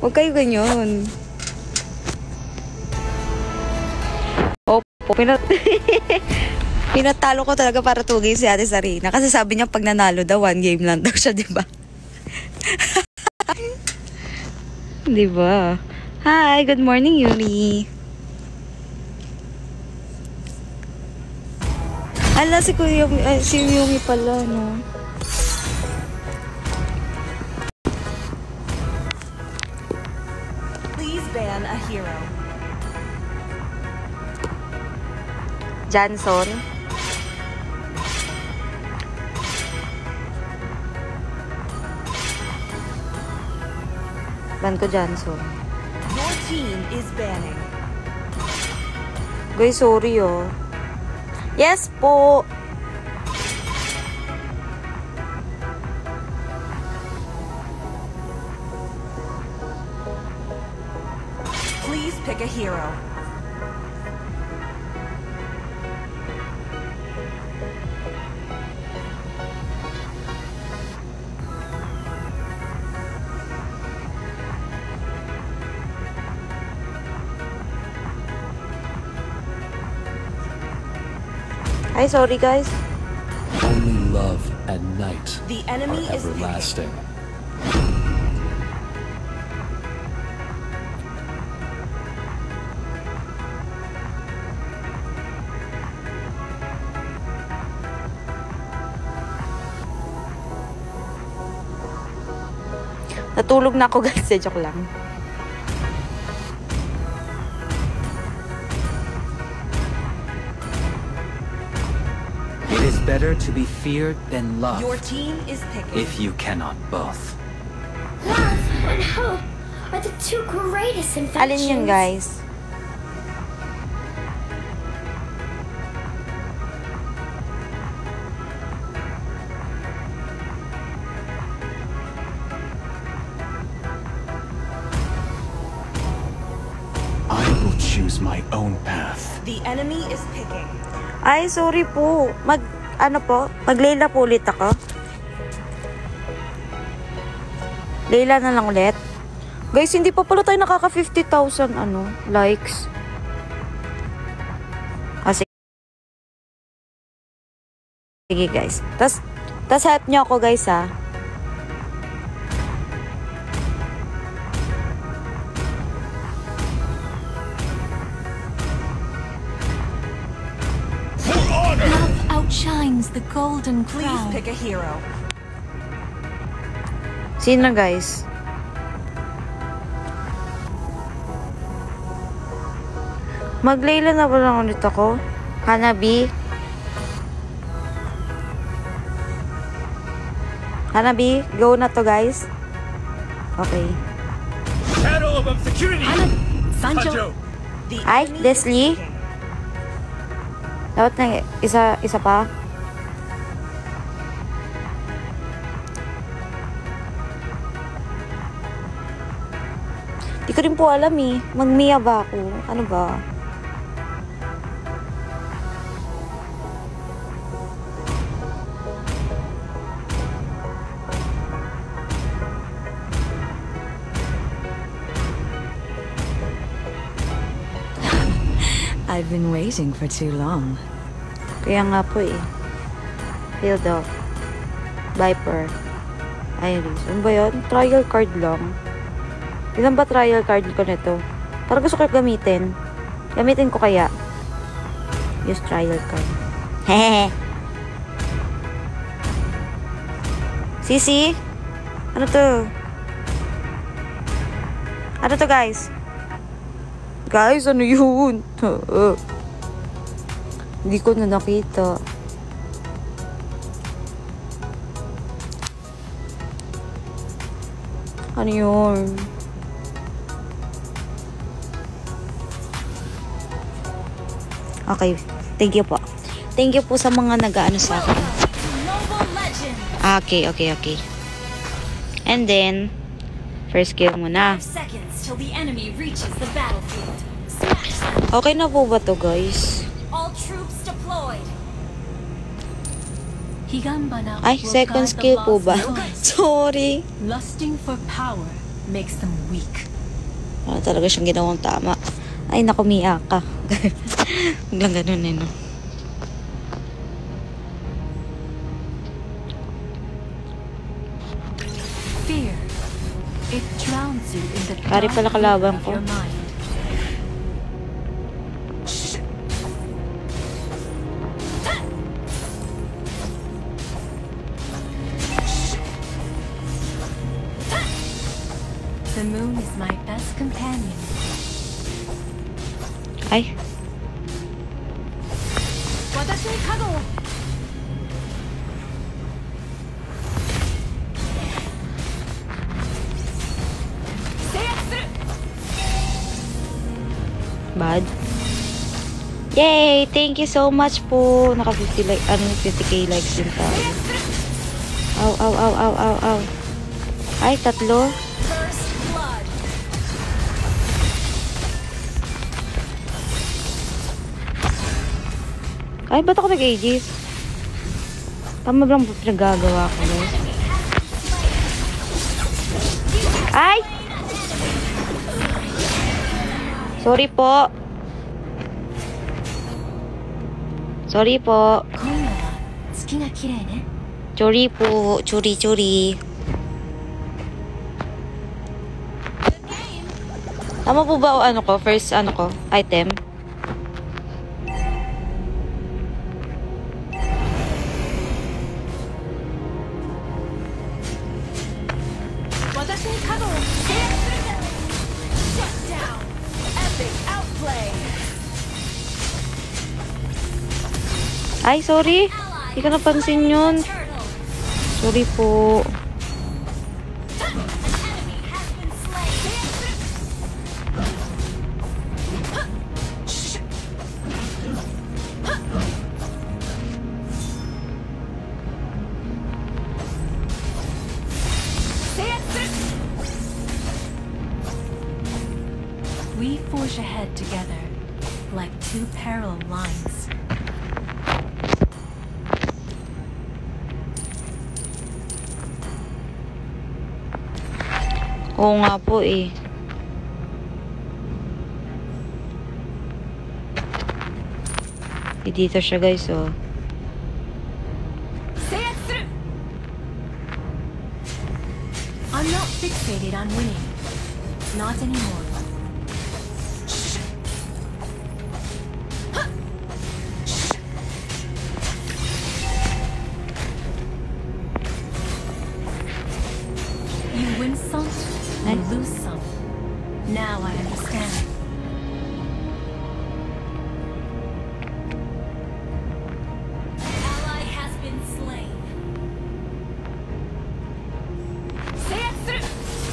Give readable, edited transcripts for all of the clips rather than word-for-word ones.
Huwag kayo ganyan. Opo, pinatalo ko talaga para tugin si Ate Sarina. Kasi sabi niya pag nanalo daw, 1 game lang daw siya, diba? Diba? Hi, good morning, Yuri. Ala, si Yumi pala, no? Please ban a hero. Johnson. Ban ko Johnson. Your team is banning. Guys, sorry oh. Yes po. Please pick a hero. Ay, sorry guys. Only love and night The enemy are is everlasting. Natulog na ako guys, joke lang. It is better to be feared than loved. Your team is picking. If you cannot both. Love and hope are the two greatest inventions. Alin yun guys? I will choose my own path. The enemy is picking. Ay, sorry po. Mag-Layla po ulit ako. Layla na lang ulit. Guys, hindi pa pala tayo nakaka 50,000 likes. Kasi sige guys. Tas help niyo ako guys ha. Outshines the golden Please crown. pick a hero. Sino guys? Mag-Layla na ba lang ulit ako? Hanabi? Hanabi, go na to guys. Okay. Shadow of obscurity. Sancho. The Ay, enemy is Leslie? picking. Dapat na isa pa. Di ko rin po alam eh. Mag-Mia ba ako? Ano ba? I've been waiting for too long. Kaya nga po eh. Field of Viper. Iris. Ano ba yun? Trial card lang. Ilan ba trial card ko nito? Parang gusto ko gamitin. Gamitin ko kaya. Use trial card. Hehehe. Sisi? Ano to? Ano to guys? Guys, ano yun? Hindi ko na nakita. Ano yun? Okay. Thank you po. Thank you po sa mga nag-ano sa akin. Okay. And then, first kill muna. Seconds till the enemy reaches the battlefield. Smash them. Okay na po ba to guys? All troops deployed. Ay, second skill po ba? Sorry. Lusting for power makes them weak. Wala talaga siyang ginawang tama. Ay, naku, Miyaka. Biglang ganun eh, no? Fear. It drowns you in the Kari pala kalaban ko. your mind. The moon is my best companion. Ay, 私に角を bad. Yay! Thank you so much po. Naka 50 like, 50k likes din tayo. Ow, ow, ow, ow, ow, ow. Ay, tatlo. First blood. Ay, ba't ako nag-aegis? Tama ba lang pinagagawa ko, guys? Ay! Sorry po. Sorry po. 今夜は月が綺麗ね Sorry po. Churi, churi. Tama po ba o ano ko? First ano ko? Item? Shut down. Epic outplay. Ay, sorry. Hindi ko napansin yun. Sorry po. We forge ahead together, like two parallel lines. Oo nga po eh. Dito siya guys oh. I'm not fixated on winning. Not anymore. You win some, you lose some. Now I understand. Ally has been slain.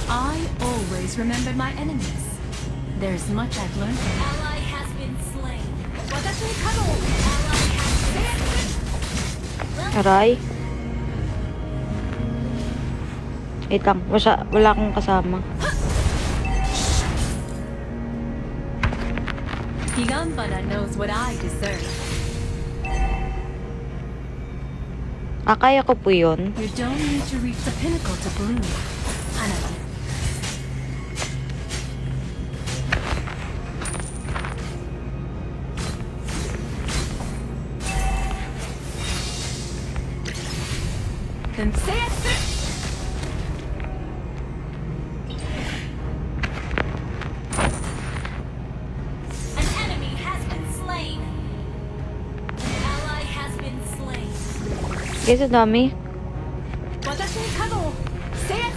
I always remember my enemies. There's much I've learned from them. Ally has been slain. Ally has Aray. Wait lang. Wala akong kasama. Higambana knows what I deserve. Kaya ko po yun. You don't need to reach the pinnacle to bloom, Hanabi. Then say it. An enemy has been slain. Ally has been slain. Guys, ang dami.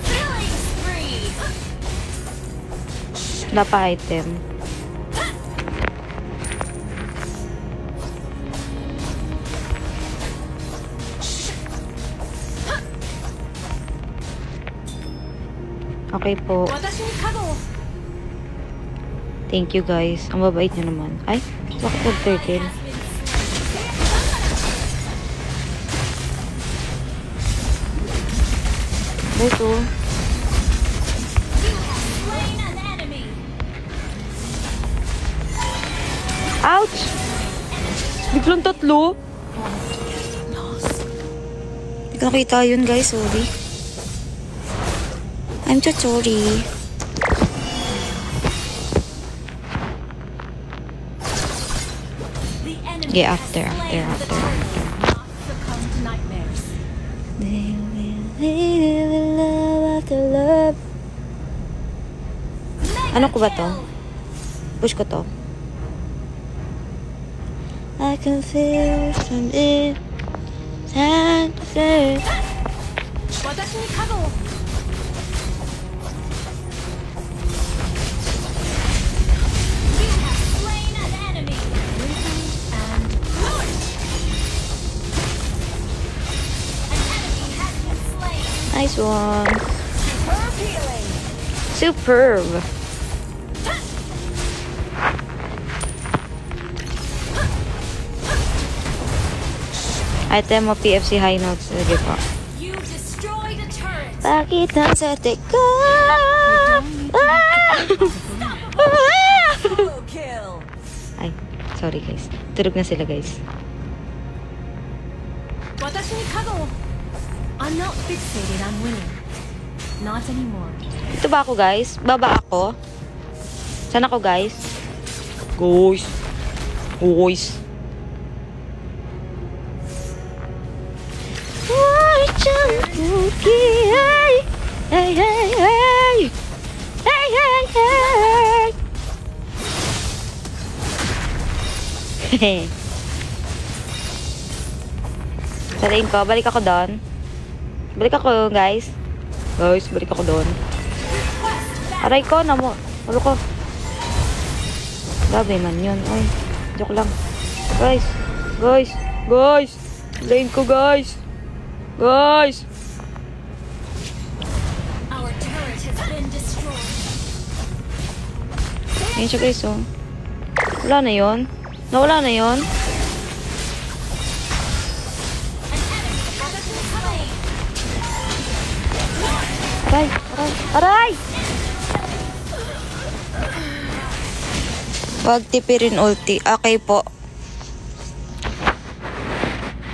Killing spree. Wala pa item. Okay po. Thank you guys. Ang babait nyo naman. Ay, bakit nag-13? Ito. Slain an enemy. Ouch! Biglang tatlo. Hindi ko nakita yun guys. Sorry. I'm so sorry. Yeah, after. Not succumb to nightmares. Love after love. Ano ko ba to? Push ko to. I can feel from it. Time to say. 私に角を You have slain an enemy. and An enemy has been slain. Nice one. Superb healing. Superb. Item mo PFC high notes. Sige po. You destroyed a turret. Bakit ang sarte ko? Double kill. Ay, sorry guys. Tulog na sila guys. 私に角を I'm not fixated on winning. Not anymore. Ito ba ako guys? Baba ako? Saan ako guys? Guys. Guys. Hey, hey, hey. Hey, hey, hey. Sabihin ko, balik ako doon. Balik ako, guys. Guys, balik ako doon. Aray ko, namo. Ulo ko. Grabe man yun. Ay, joke lang. Guys. Guys. Guys. Lane ko, guys. Guys. Our turret has been destroyed. Ayun siya, guys, oh. Wala na yun. Nawala na yun. An enemy has been slain. Aray. Aray. Aray! Wag tipirin ulti. Okay po.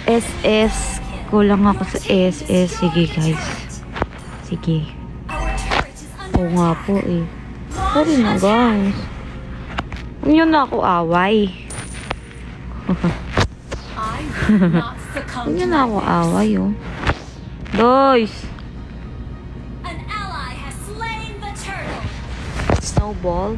SS. Kulang ako sa SS. Sige, guys. Sige. Our turret is Oo under nga po, eh. Sorry na, guys. Huwag niyo na ako away. I will not succumb Huwag to niyo na ako nightmares. away, oh. Guys! An ally has slain the turtle. Snowball.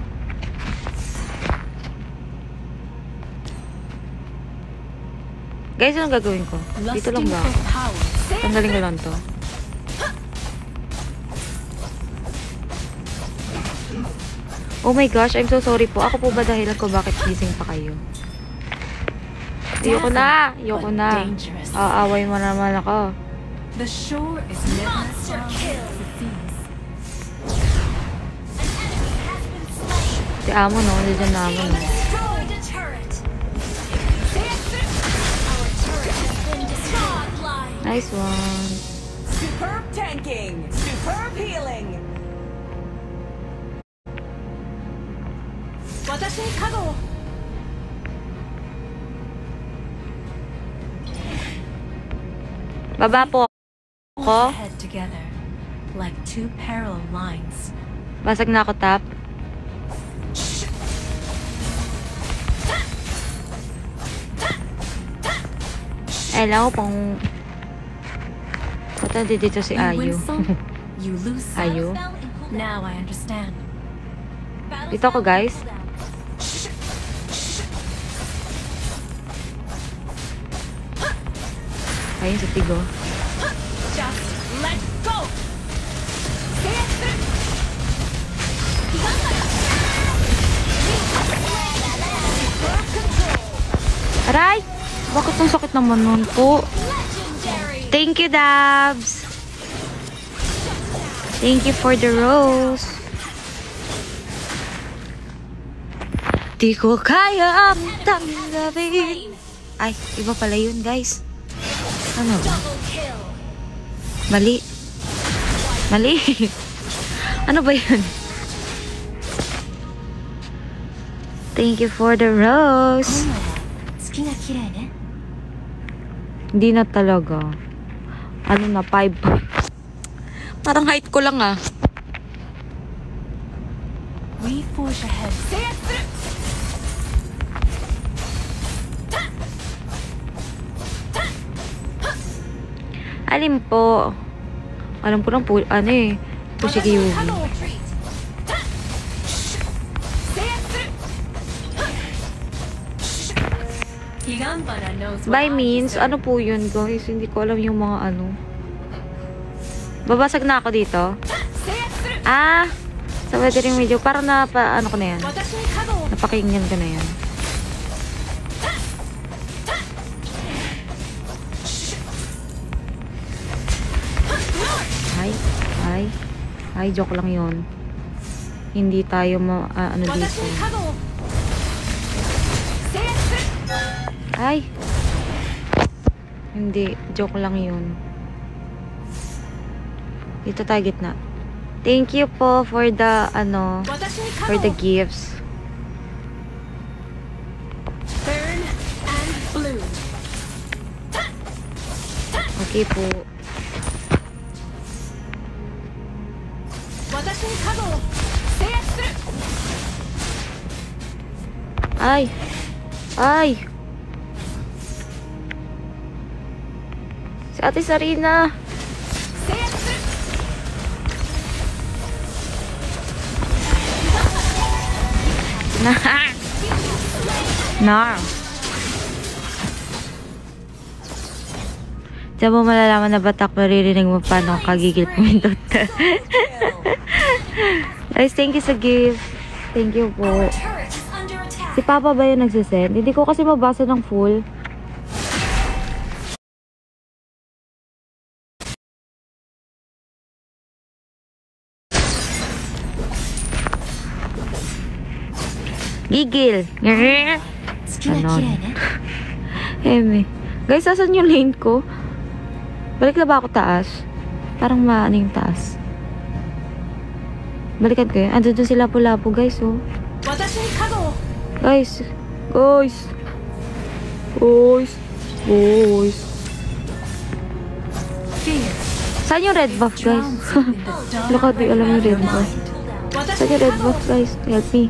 Guys, anong gagawin ko? Dito lang Lusting ba? for power. Tanggalin ko lang to. Oh my gosh, I'm so sorry po. Ako po ba dahilan ko bakit gising pa kayo? Ayoko na! Ayoko But na. dangerous. Aaway mo naman ako. The shore is never Monster as kill. it seems. An enemy has been slain. Si Amo, no? Hindi dyan na Amo, no? Destroyed a turret. Our turret has been destroyed. Godlike. Nice one. Superb tanking! Superb healing! 私に角を Baba po ako. head together like two parallel lines. Basag na ako, tap. Alam ko pong... Ba't nandito si You Ayu? win some, you lose some. Ayu? Now I understand. Dito ako, guys. Ayun sa tigo. Just let go! Aray! Bakit ang sakit naman nun po? Legendary. Thank you, Dabs! Thank you for the rose. Di ko kaya tanggapin. Ay, iba pala yun, guys. Ano ba? Double kill. Mali. Mali. Ano ba yun? Thank you for the rose. 月が綺麗ね。 Hindi na talaga. Ano na, 5. Parang height ko lang ah. We forge ahead. Alin po? Alam ko lang po, ano eh. Fushigi Yugi. Higambara knows what By I means, deserve. ano po yun guys? Hindi ko alam yung mga ano. Babasag na ako dito. Ah! Sa weathering video. Parang ano ko na yan. Napakinggan ko na yan. Ay, joke lang yun. Hindi tayo ano dito. Ay! Hindi, joke lang yun. Dito tayo gitna. Thank you po for the, for the gifts. Burn and bloom. Okay po. Ay! Ay! Si Ate Sarina! Na! Diyan mo malalaman na batak maririnig mo paano kagigil pumindot. Guys, thank you sa gift. Thank you po. Turret is under attack. Si Papa ba yung nagsisend? Hindi ko kasi mabasa ng full. Gigil. Ganon. Eme. Guys, asan yung lane ko? Balik na ba ako taas? Parang maano yung taas. Balikan ko yun. Ando doon sila lapu-lapu guys, oh. Guys. Guys. Guys. Guys. Saan yung red buff, guys? Laka, di alam yung red buff. Saan yung red buff, guys? Help me.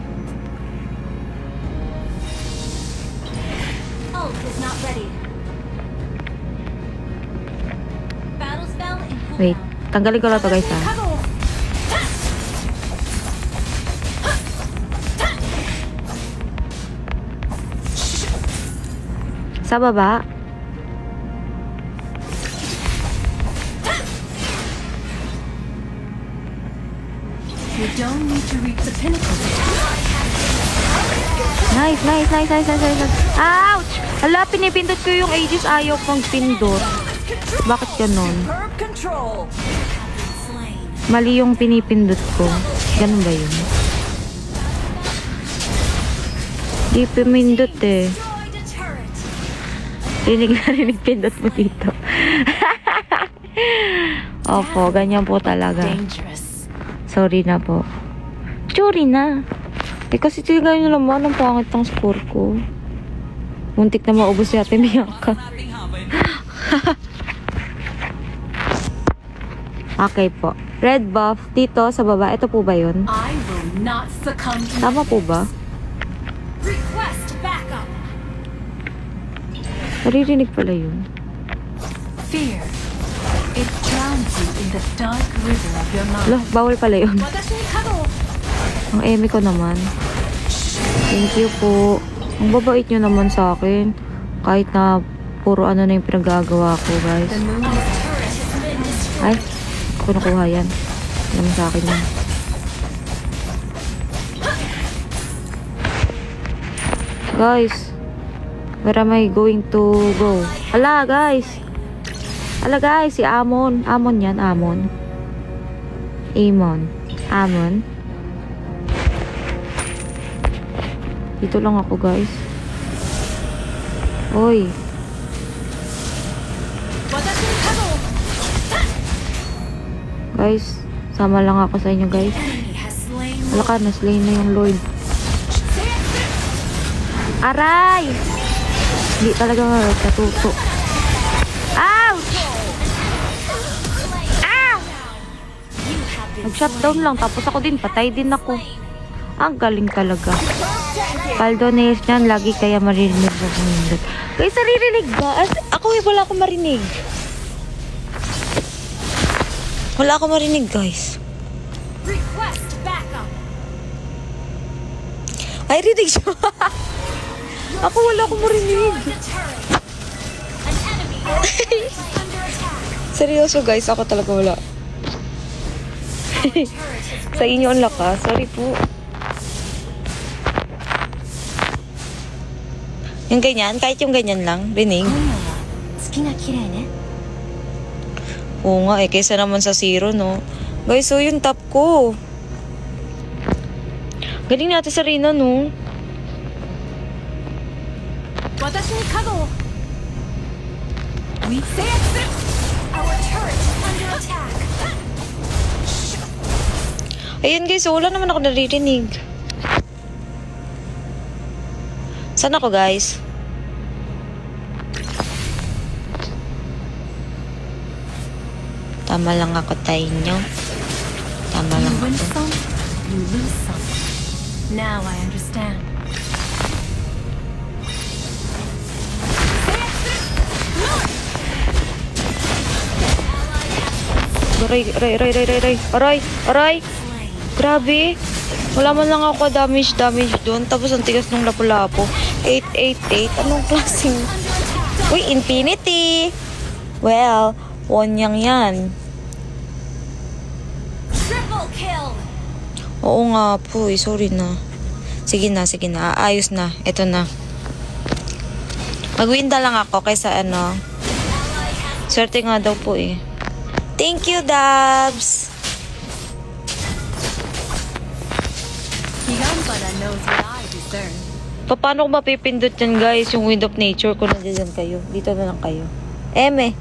Ult is not ready. Battle spell in full Wait. Tanggalin ko lang to, guys, ha. Sa baba. You don't need to reach the pinnacle. Nice, nice, nice, nice, nice, nice. Ouch! Hala, pinipindot ko yung Aegis. Ayaw pang pindot. Bakit ganon? Superb control. slain. Mali yung pinipindot ko. Ganun ba yun? Di pimindot eh. Destroyed a turret. Rinig na rinig pindot mo dito. Opo, ganyan po talaga. Dangerous. Sorry na po. Sorry na. Eh kasi tigay nyo naman ang pangit ng score ko. Muntik na maubos si Ate Miyaka. Okay po. Red buff dito sa baba. Ito po ba yun? I will not succumb to Tama po ba? Request backup. Naririnig pala yun. fear. It drowns you in the dark river of your mind. Lo, bawal pala yun. Ang eme ko naman. Thank you po. Ang babait nyo naman sa akin. Kahit na puro ano na yung pinagagawa ko, guys. The moon is Ay, ako nakuha yan. Naman sa akin yan. Guys, where am I going to go? Ala, guys. Ala, guys, si Amon. Amon yan, Amon. Amon. Amon. Dito lang ako, guys. Oy. Guys, sama lang ako sa inyo, guys. Wala ka, naslay na yung Lord. Aray! Hindi talaga natuto. Ouch! Ow! Nag-shutdown lang, tapos ako din, patay din ako. Ang galing talaga. Paldo na yan, lagi kaya marinig mo kung hindi. Guys, naririnig ba? Ako wala akong marinig. Wala ako marinig, guys. Request backup. Ay, rinig siya. Ako wala akong marinig. The turret. An enemy is under attack. Seryoso, guys. Ako talaga wala. Sa inyo ang lakas. Sorry po. Yung ganyan, kahit yung ganyan lang, rinig. 月が綺麗ね。 Oo nga eh, kaysa naman sa zero, no? Guys, so yung top ko. Galing natin sa Rina, no? 私に加護を。We say it. Our turret is under attack. Ayun guys, so wala naman ako naririnig. Saan ako, guys? Tama lang ako tayo nyo. Tama You lang win ako. some, you lose some. Now I understand. Aray. Grabe. Wala man lang ako damage doon. Tapos ang tigas ng lapu-lapo. 888. Anong klaseng? Uy, infinity. Well, wonyang yan. Triple kill. Oo nga po eh. Sorry na. Sige na. Ayos na. Ito na. Mag-win na lang ako kaysa ano. Swerte nga daw po eh. Thank you, Dabs. Higanbara knows what I deserve. Paano ko mapipindot yan, guys? Yung Wind of Nature ko nandiyan kayo. Dito na lang kayo. Eme.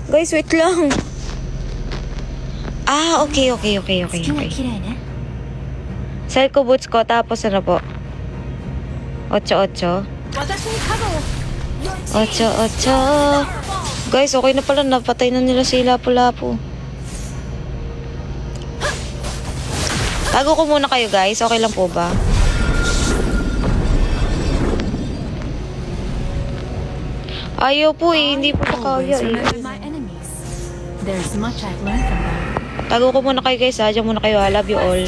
Guys, wait lang. Ah, okay. 月が綺麗ね。 Psycho boots ko, tapos ano po? 8-8. 私に加護を。 8-8. Guys, okay na pala. Napatay na nila si Lapu-Lapu. Tago ko muna kayo, guys. Okay lang po ba? Ayaw po eh. Hindi po kaya Always eh. remember my enemies. There's much I've learned from them. Tago ko muna kayo, guys. Ha? Diyan muna kayo. I love you all.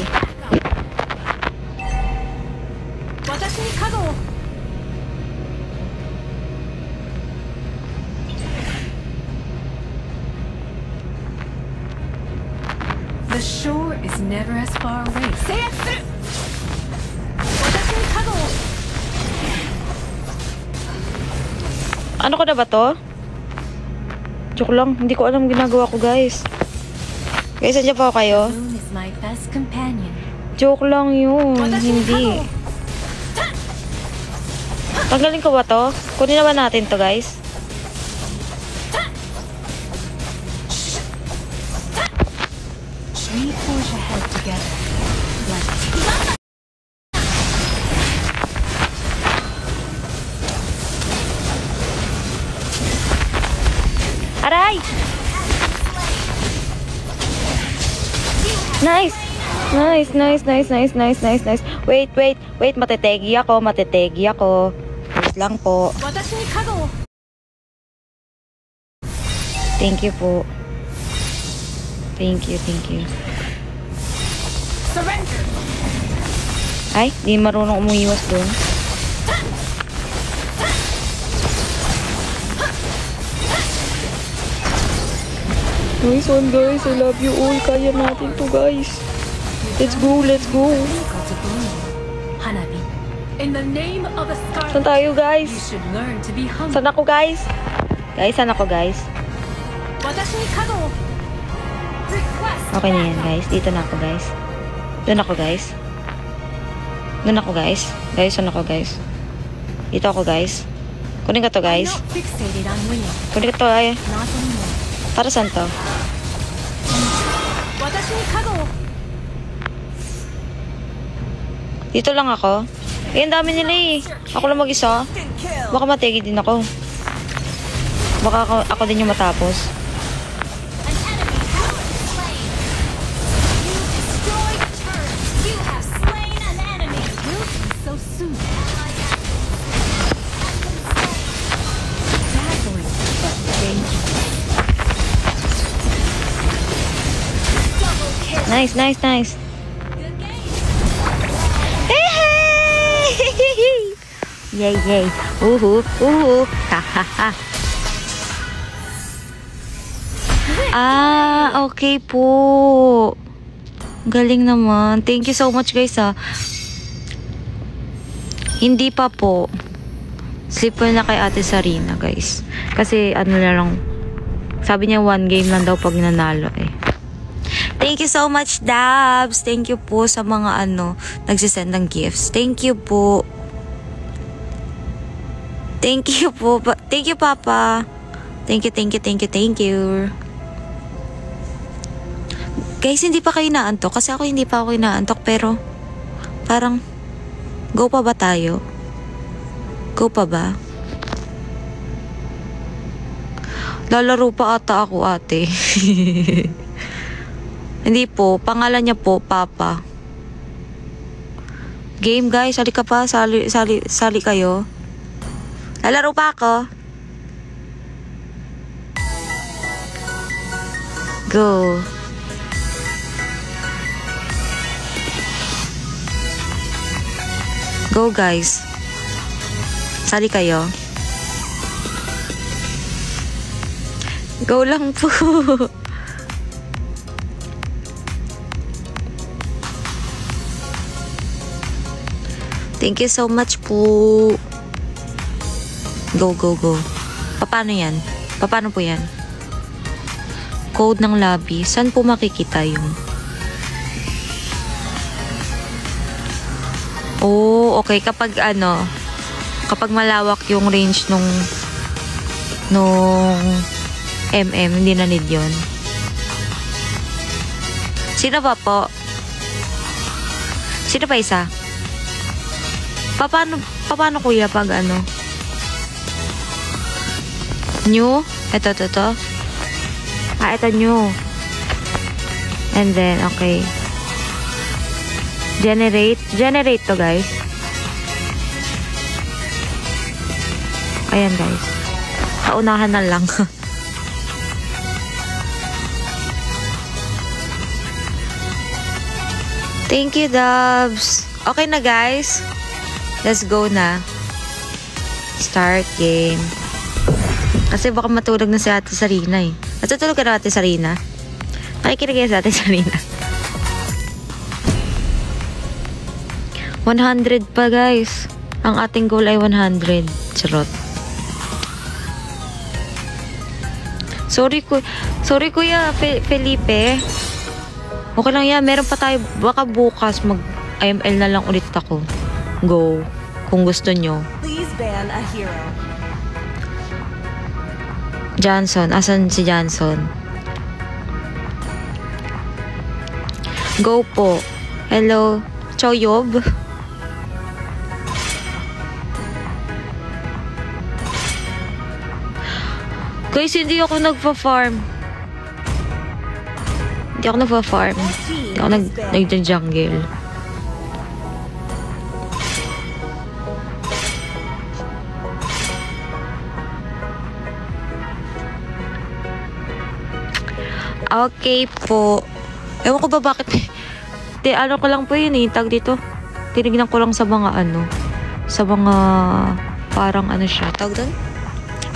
私に加護を。 The shore is never as far away. 制圧する。私に加護を。 Ano ko na ba to? Joke lang. Hindi ko alam ginagawa ko, guys. Guys, andyan pa ako kayo? Moon is my best companion. Joke lang yun. Hindi. Tanggalin ko ba to? Kunin na ba natin to, guys? We forge ahead together. Let's Aray! Nice! Wait. Matetegi ako. Wait lang po. 私に加護を。 Thank you po. Thank you. Surrender. Ay, di marunong umuiwas doon. Nice one, guys. I love you all. Kaya natin to, guys. Let's go. go to bloom. Hanabi. In the name of the Saan star, tayo, guys? you should learn to be humble. Saan ako, guys? Saan ako, guys? 私に加護を。Request. Okay na yan, guys. Dito na ako, guys. Doon ako, guys. Guys, saan ako, guys? Dito ako, guys. Kunin ko to, I'm guys. not fixated on winning. Kunin ko to, ay. Not anymore. Para saan to? 私に加護を。 Dito lang ako. Eh, ang dami nila eh. Ako lang mag-isa. Baka mategi din ako. Baka ako din yung matapos. An enemy has been slain. You destroyed a turret. You have slain an enemy. Will be so soon. Ally has been slain. Dazzling, but dangerous. Nice. Good game. Yay. Hahaha. Okay po. Galing naman. Thank you so much, guys, Hindi pa po. Sleep na kay Ate Sarina, guys. Kasi na lang. Sabi niya 1 game lang daw pag nanalo eh. Thank you so much, Dabs. Thank you po sa mga nagsisend ng gifts. Thank you po. Thank you po. Thank you, Papa. Thank you. Guys, hindi pa kayo inaantok. Kasi ako hindi pa ako inaantok. Pero, parang, go pa ba tayo? Go pa ba? Lalaro pa ata ako, ate. Hindi po. Pangalan niya po, Papa. Game, guys. Sali ka pa. Sali kayo. Lalaro pa ako. Go. Go, guys. Sali kayo. Go lang po. Thank you so much po. Go. Paano yan? Paano po yan? Code ng lobby. Saan po makikita yung? Oh, okay. Kapag malawak yung range nung hindi na need yun. Sino pa po? Sino pa isa? Paano kuya pag new? Ito. Ito new. And then, okay. Generate to, guys. Ayan, guys. Kaunahan na lang. Thank you, Dubs. Okay na, guys. Let's go na. Start game. Kasi baka matulog na si Ate Sarina eh. Natutulog ka na, Ate Sarina? Nakikinig sa Ate Sarina. 100 pa, guys. Ang ating goal ay 100. Charot. Sorry, Kuya Felipe. Okay lang yan. Meron pa tayo. Baka bukas mag-IML na lang ulit ako. Go. Kung gusto nyo. Please ban a hero. Johnson. Asan si Johnson? Go po. Hello. Choyob. Guys, hindi ako nagpa-farm. Hindi ako nag-jungle. Okay po. Ewan ko ba bakit. Ano ko lang po yun eh. Tag dito. Tinignan ko lang sa mga sa mga parang siya. Tawag doon?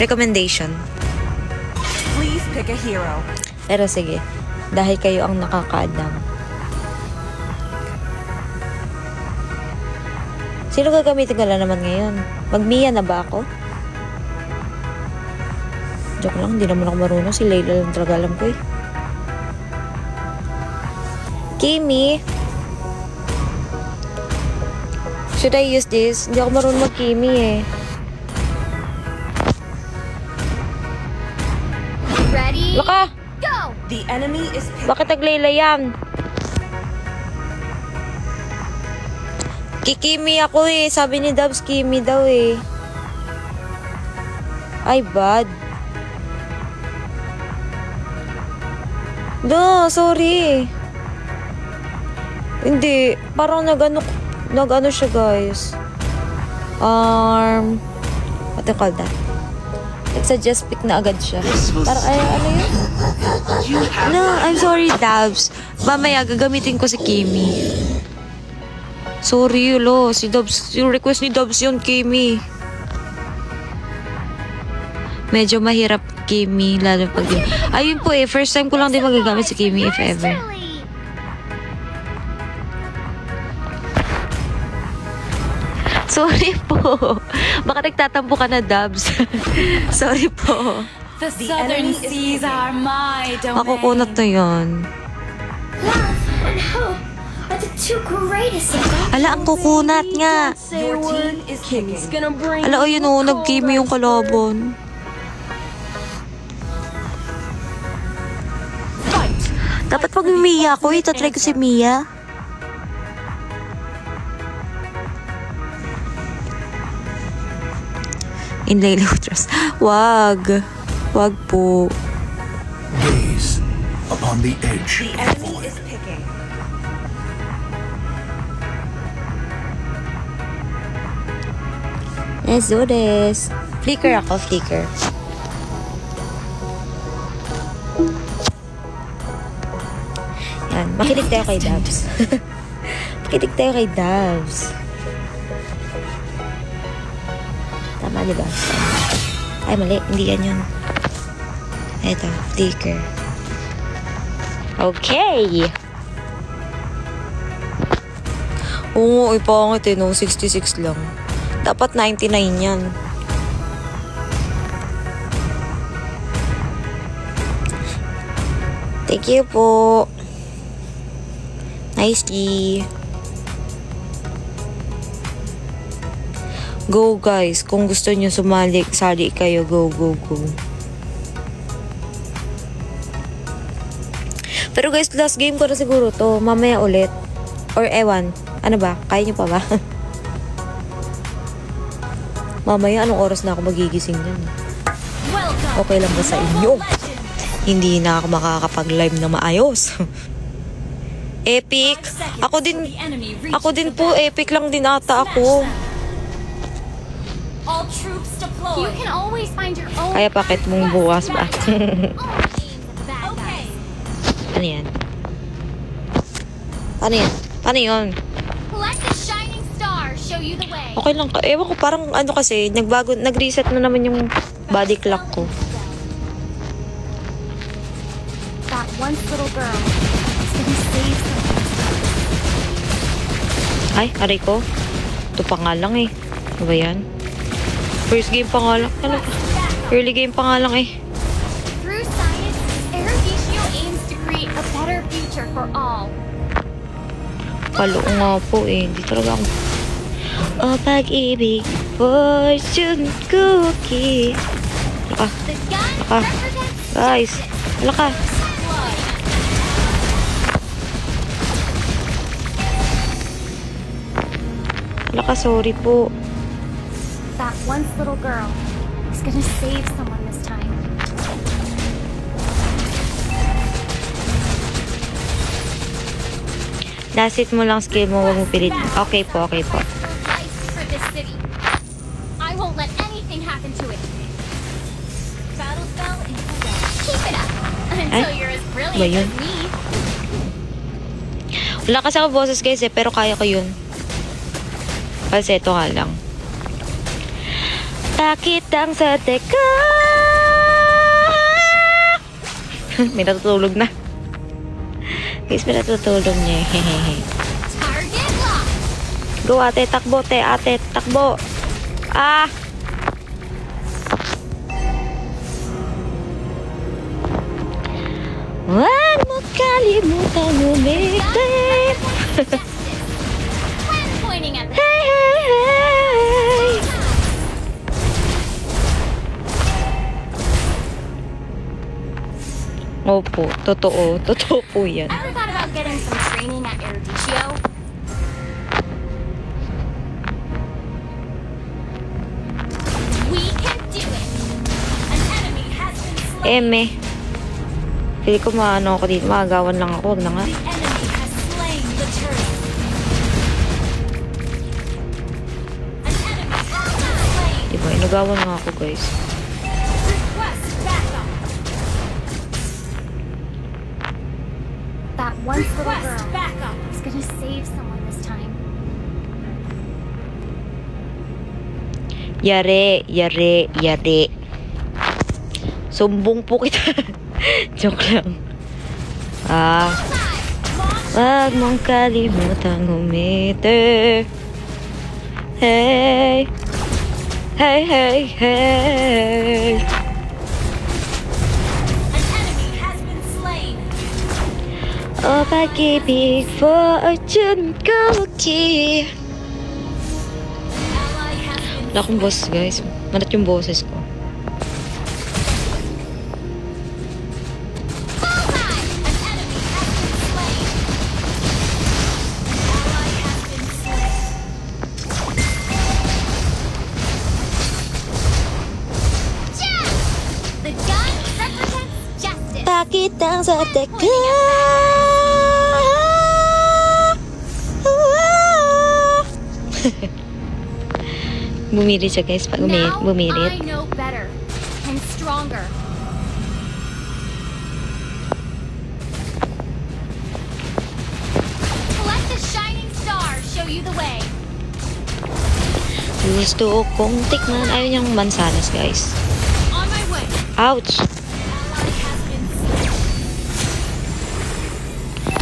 Recommendation. Please pick a hero. Pero sige. Dahil kayo ang nakakadam. Sino gagamitin ko lang naman ngayon? Mag-Mia na ba ako? Joke lang. Hindi naman ako marunong. Si Layla lang talaga alam ko eh. Kimi. Should I use this? Hindi ako marunong mag-Kimi eh. Ready? Laka! Go! The enemy is Bakit naglayla yan? Kikimi ako eh. Sabi ni Dubs, Kimi daw eh. Ay, bad. No, sorry. Hindi. Parang nag-ano siya, guys. What do you call that? nag-suggest pick na agad siya. Parang, ay, ano yun? No, I'm sorry, Dabs. Mamaya, gagamitin ko si Kimi. Sorry, lo. Si Dabs, yung request ni Dabs yun, Kimi. Medyo mahirap, Kimi, lalo pag... Ayun po eh, first time ko lang din magagamit si Kimi, if ever. Sorry po. Baka nagtatampo ka na, Dabs. Sorry po. The southern seas are my domain. Makukunot na yun. Love and hope are the two greatest inventions. Ala, ang kukunat nga. Your team is kicking. Ala, o yun o, nag-game yung kalabon. Dapat pag Mia ako, itatry ko si Mia. In Layla Trust. Wag. Wag po. Gaze upon the edge. The enemy is picking. Let's do this. Flicker ako, flicker. Yan, makinig tayo kay Dabs. Makinig tayo kay Dabs. Tama, diba? Ay, mali. Hindi yan yun. Ito, flicker. Okay. Oo, ipangit eh, no? 66 lang. Dapat 99 yan. Thank you po. Nicely. Go guys. Kung gusto nyo sali kayo. Go, go, go. Pero guys, last game ko na siguro to. Mamaya ulit. Or ewan. Ano ba? Kaya nyo pa ba? Mamaya, anong oras na ako magigising dyan? Okay lang ba sa inyo? Hindi na ako makakapag-live na maayos. Epic. Ako din po, epic lang din ata ako. All troops deployed. You can always find your own. Kaya bakit mong bukas ba? Okay. Ano yan? Paano yan? Paano yun? Let the shining star show you the way. Okay lang. Ewan ko, parang ano kasi, nag-reset na naman yung body clock ko. That once little girl is gonna save someone. Ay, aray ko. Ito pa nga lang eh. Ano ba yan? First game pa nga lang. Ano? Early game pa nga lang eh. Through science, Eruditio aims to create a better future for all. Palo nga po eh. Hindi talaga ako. O pag-ibig, fortune cookie. Laka. The gun Laka. represents Guys. Laka. blood. Laka, sorry po. That once little girl is gonna save someone this time. Last hit mo lang skill mo. Huwag mo pilit. Okay po, okay po. Life for this city. I won't let anything happen to it. Battle spell in keep it up until Ay? you're as Ba brilliant yun? as me. Wala kasi ako boses guys eh. Pero kaya ko yun. Falsetto nga lang. Bakit ang sa teka? May natutulog na. Guys, may natutulog niya. Target lock. Go ate, takbo te, ate, takbo. Ah! Huwag mo kalimutan umigtay. When pointing at the Hey, hey, hey. Opo, totoo. Totoo po yan. Ever thought about getting some training at Eruditio? We can do it. An enemy has been slain. Eme. Pili ko maano ako dito. Maagawan lang ako. Huwag na nga. The enemy has slain the turret. An enemy has been slain. Diba? Inagawan nga ako guys. once little girl. Backup. He's gonna save someone this time. Yare, yare, yare. Sumbong po kita. Joke lang. Wag mong kalimutang umiti. Hey. Hey, hey, hey. An enemy has been slain. O pag-ibig, fortune cookie. Ally has been Wala akong boss, guys. Manat yung boses ko. bullseye. An enemy has been slain. Ally has been slain. Jab! The gun represents justice. Pakitang sa teka. Bumirit siya, guys. Pag Now I bumirit. know better and stronger. Let the shining star show you the way. Gusto kong tikman. Ayaw niyang mansanas, guys. On my way. Ouch! Ally has been slain.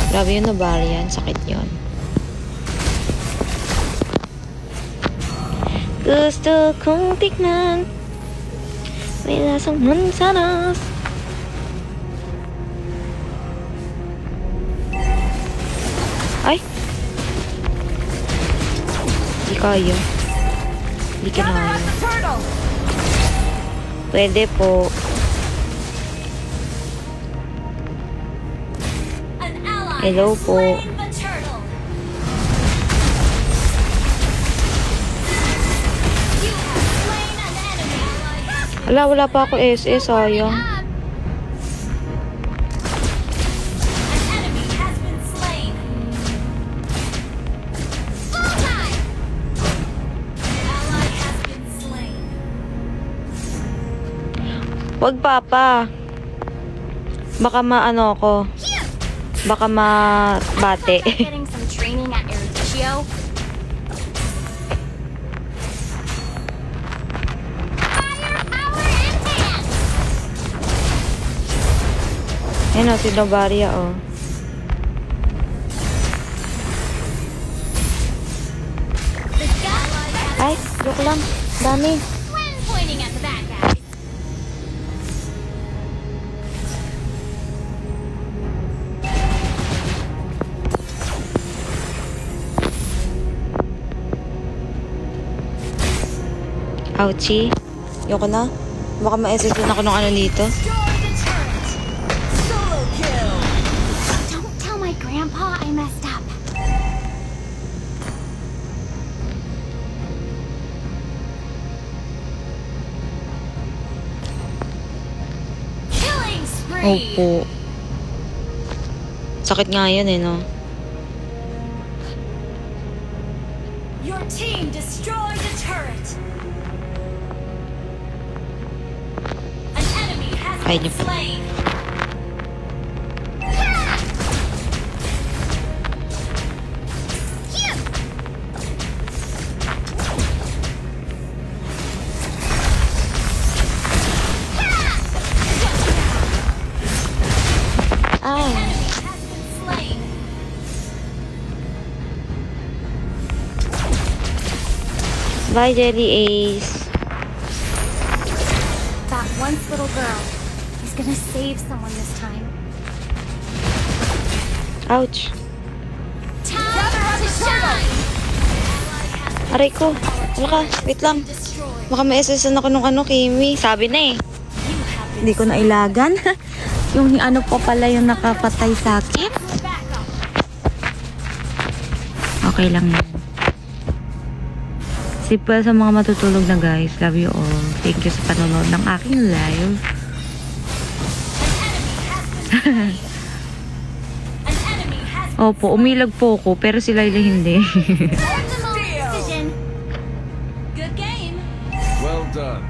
Grabe yun, nabali yan. Sakit yun. Gusto kong tikman. May lasang mansanas. Ay! Hindi kaya. Hindi kinaya. Turtle. Pwede po. An ally Hello has po. slain the turtle. You have slain an enemy. Ally has been Wala pa ako SS, sayang. up. An enemy has been slain. Bullseye. Ally has been slain. Wag papa. Baka maano ako. Baka mabate. Getting some training at Eruditio. Firepower in hand. Ayun o, si Novaria o. The gun has Ay, joke lang. Dami. when pointing at the bad guys. Ouchie. Yoko na. Baka ma-SS na ako ng ano dito. Don't tell my grandpa I messed up. Killing spree. Opo. Sakit nga yun eh, no? Your team destroyed a turret. An enemy has Ay, been di pa. slain. Ah. Enemy has been slain. Bye, Jelly Ace. That once little girl is gonna save someone this time. Ouch. Time to shine. Aray ko. Wala ka. Wait lang. Destroyed. Baka ma-SS na ako nung ano, Kimi. Sabi na eh. You have been Hindi ko na ilagan. Yung ano po pala yung nakapatay sa akin. backup. Okay lang yan. Simple sa mga matutulog na guys. Love you all. Thank you sa panonood ng aking live. An enemy has Opo, umilag po ako pero si Layla hindi. decision. Good game. Well done.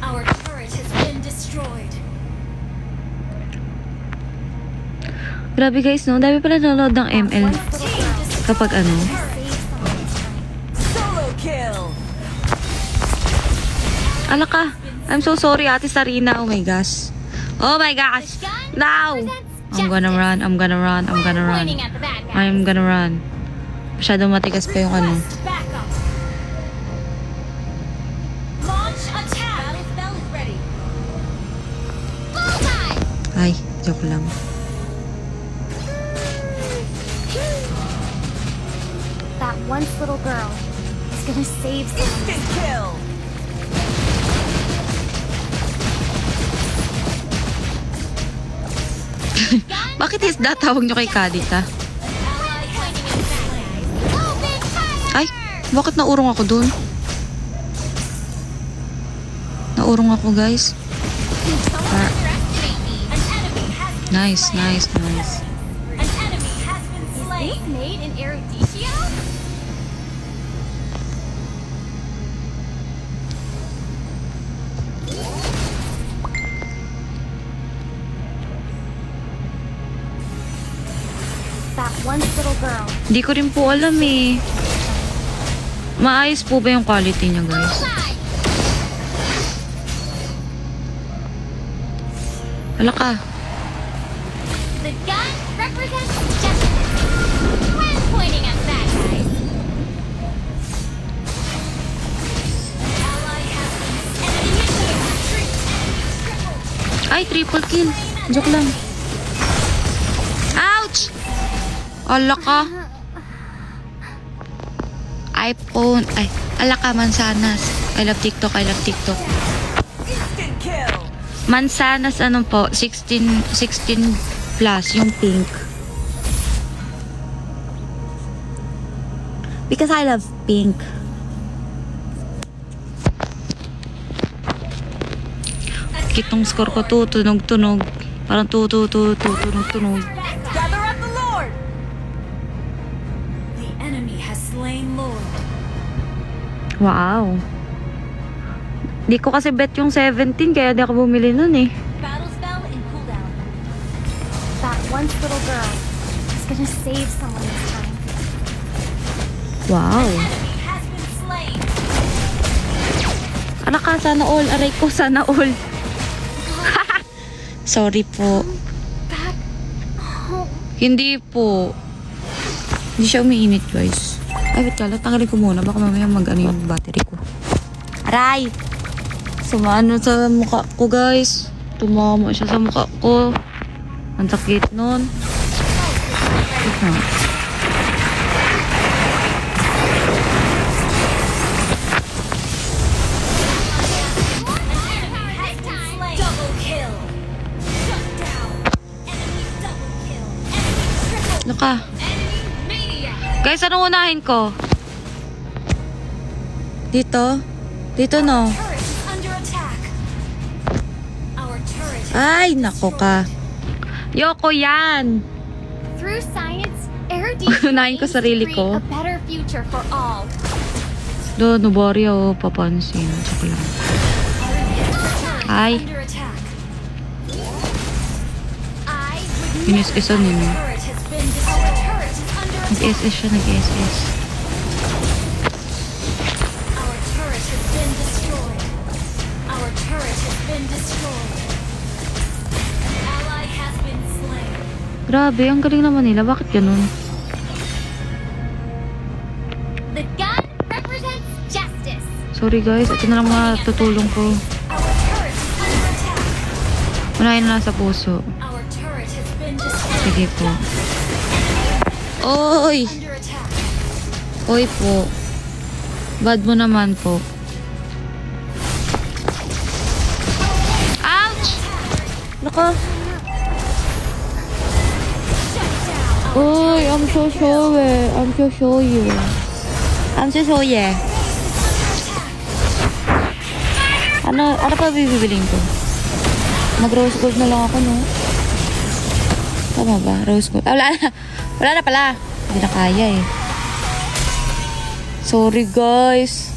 Our turret has been Grabe guys, no? Dami pala nanonood ng ML. Kapag ano. Solo kill. Ala ka. I'm so sorry, Ate Sarina. Oh my gosh. Oh my gosh. Now. I'm gonna run. I'm gonna run. I'm gonna run. Pointing at the bad guy. I'm gonna run. Masyadong matigas pa yung ano. Back up. Launch attack. Battle spell is ready. Bullseye. Ay, joke lang. That once little girl is gonna save someone. Instant kill. Bakit is that tawag nyo kay Kadita? Ay, bakit naurong ako dun? Naurong ako, guys. Nice, nice, nice. An enemy has been slain. Is this made in Eruditio? That once little girl. Hindi ko rin po alam eh. Maayos po ba yung quality niya, guys? Bullseye. Hala ka. The gun represents justice. When pointing at bad guys. Ally has been initiated. Triple. Ay, triple kill. Joke lang. Ouch! Ala ka. iPhone. Ay, ala ka, Mansanas. I love TikTok, I love TikTok. Instant kill. Mansanas, ano po? 16 plus, yung pink. Because I love pink. Kitong score ko tunog-tunog. Parang tunog-tunog. Gather up the Lord. The enemy has slain Lord. Wow. Di ko kasi bet yung 17, kaya di ako bumili nun eh. Battle spell in cooldown. That once little girl is gonna save someone this time. Wow. Enemy has been slain. Anak ka, sana all. Aray ko, sana all. Sorry po. Back home. Hindi po. Hindi siya umiinit, guys. Ay, wait ka. Tanggalin ko muna. Baka mamaya mag-ano yung battery ko. Aray! Sumano sa mukha ko, guys. Tumama siya sa mukha ko. Ang sakit nun. Wait na. Double kill. Shut down. Enemy double kill. Enemy triple. Naka. Enemy mania. Guys, anong unahin ko? Dito? Dito, no? Turret is under attack. Our turret is Ay, nako ka. Yoko yan. through science, Eruditio Unahin ko aims to sarili create ko. a better future for all. Do, nubori ako papansin. Tsaka lang. Ay. Under attack. I would Inis-isan yun. turret has been destroyed. Our turret is under attack. Nag-SS siya, nag-SS. Our turret has been destroyed. Our turret has been destroyed. An ally has been slain. Grabe, ang galing naman nila. Bakit ganun? The gun represents justice. Sorry guys, ito na lang mga tutulong ko. Our turret is under attack. Unahin na sa puso. Our turret has been destroyed. Sige po. Oy! Under attack. Oy po. Bad mo naman po. Ouch! Naka. Oy, I'm so sorry. I'm so sorry. I'm so sorry. Ano pa bibiling ko? Mag-rose gold na lang ako, no? Tama ba? Rose gold. Ah, wala na. Wala na pala. Hindi na kaya eh. Sorry, guys.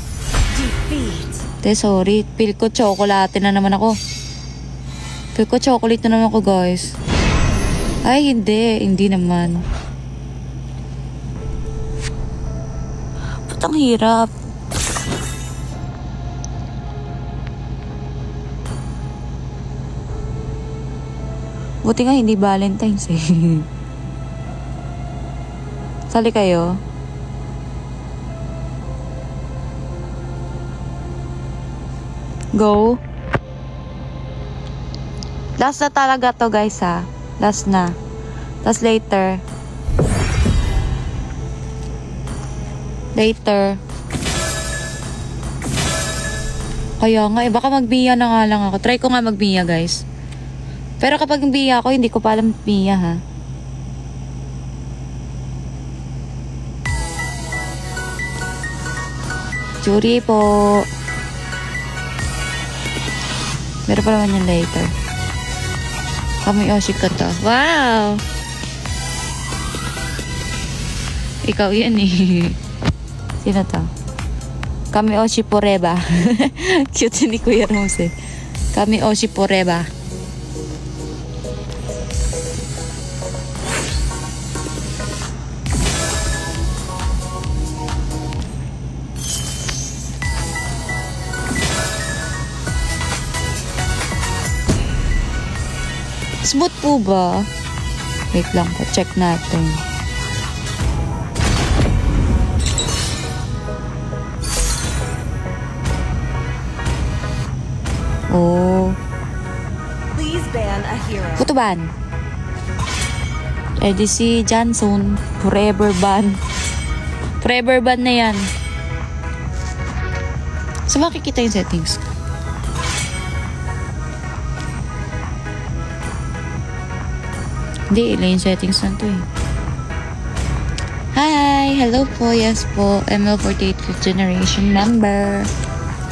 Defeat. Sorry. Feel ko chocolate na naman ako. Feel ko chocolate na naman ako, guys. Ay, hindi. Hindi naman. Ba't ang hirap? Buti nga hindi Valentine's eh. Sali kayo. Go. Last na talaga to guys ha. Last na. Tas later. Later. Kaya nga baka magbiya na nga lang ako. Try ko nga magbiya guys. Pero kapag biya ako, hindi ko pa alam biya ha. Sorry po. Meron pa naman yung later. Kami Oshi ka to. Wow! Ikaw yan eh. Sino to? Kami Oshi Poreba. Cute ni Kuya Rose eh. Kami Oshi Poreba. Smooth po ba? Wait lang po, check natin. Oh. Please ban a hero. Kutuban. EDC Johnson. Forever ban. Forever ban na yan. So makikita yung settings. Hindi, ilan yung settings na to eh. Hi! Hello po, yes po. ML48 5th generation member.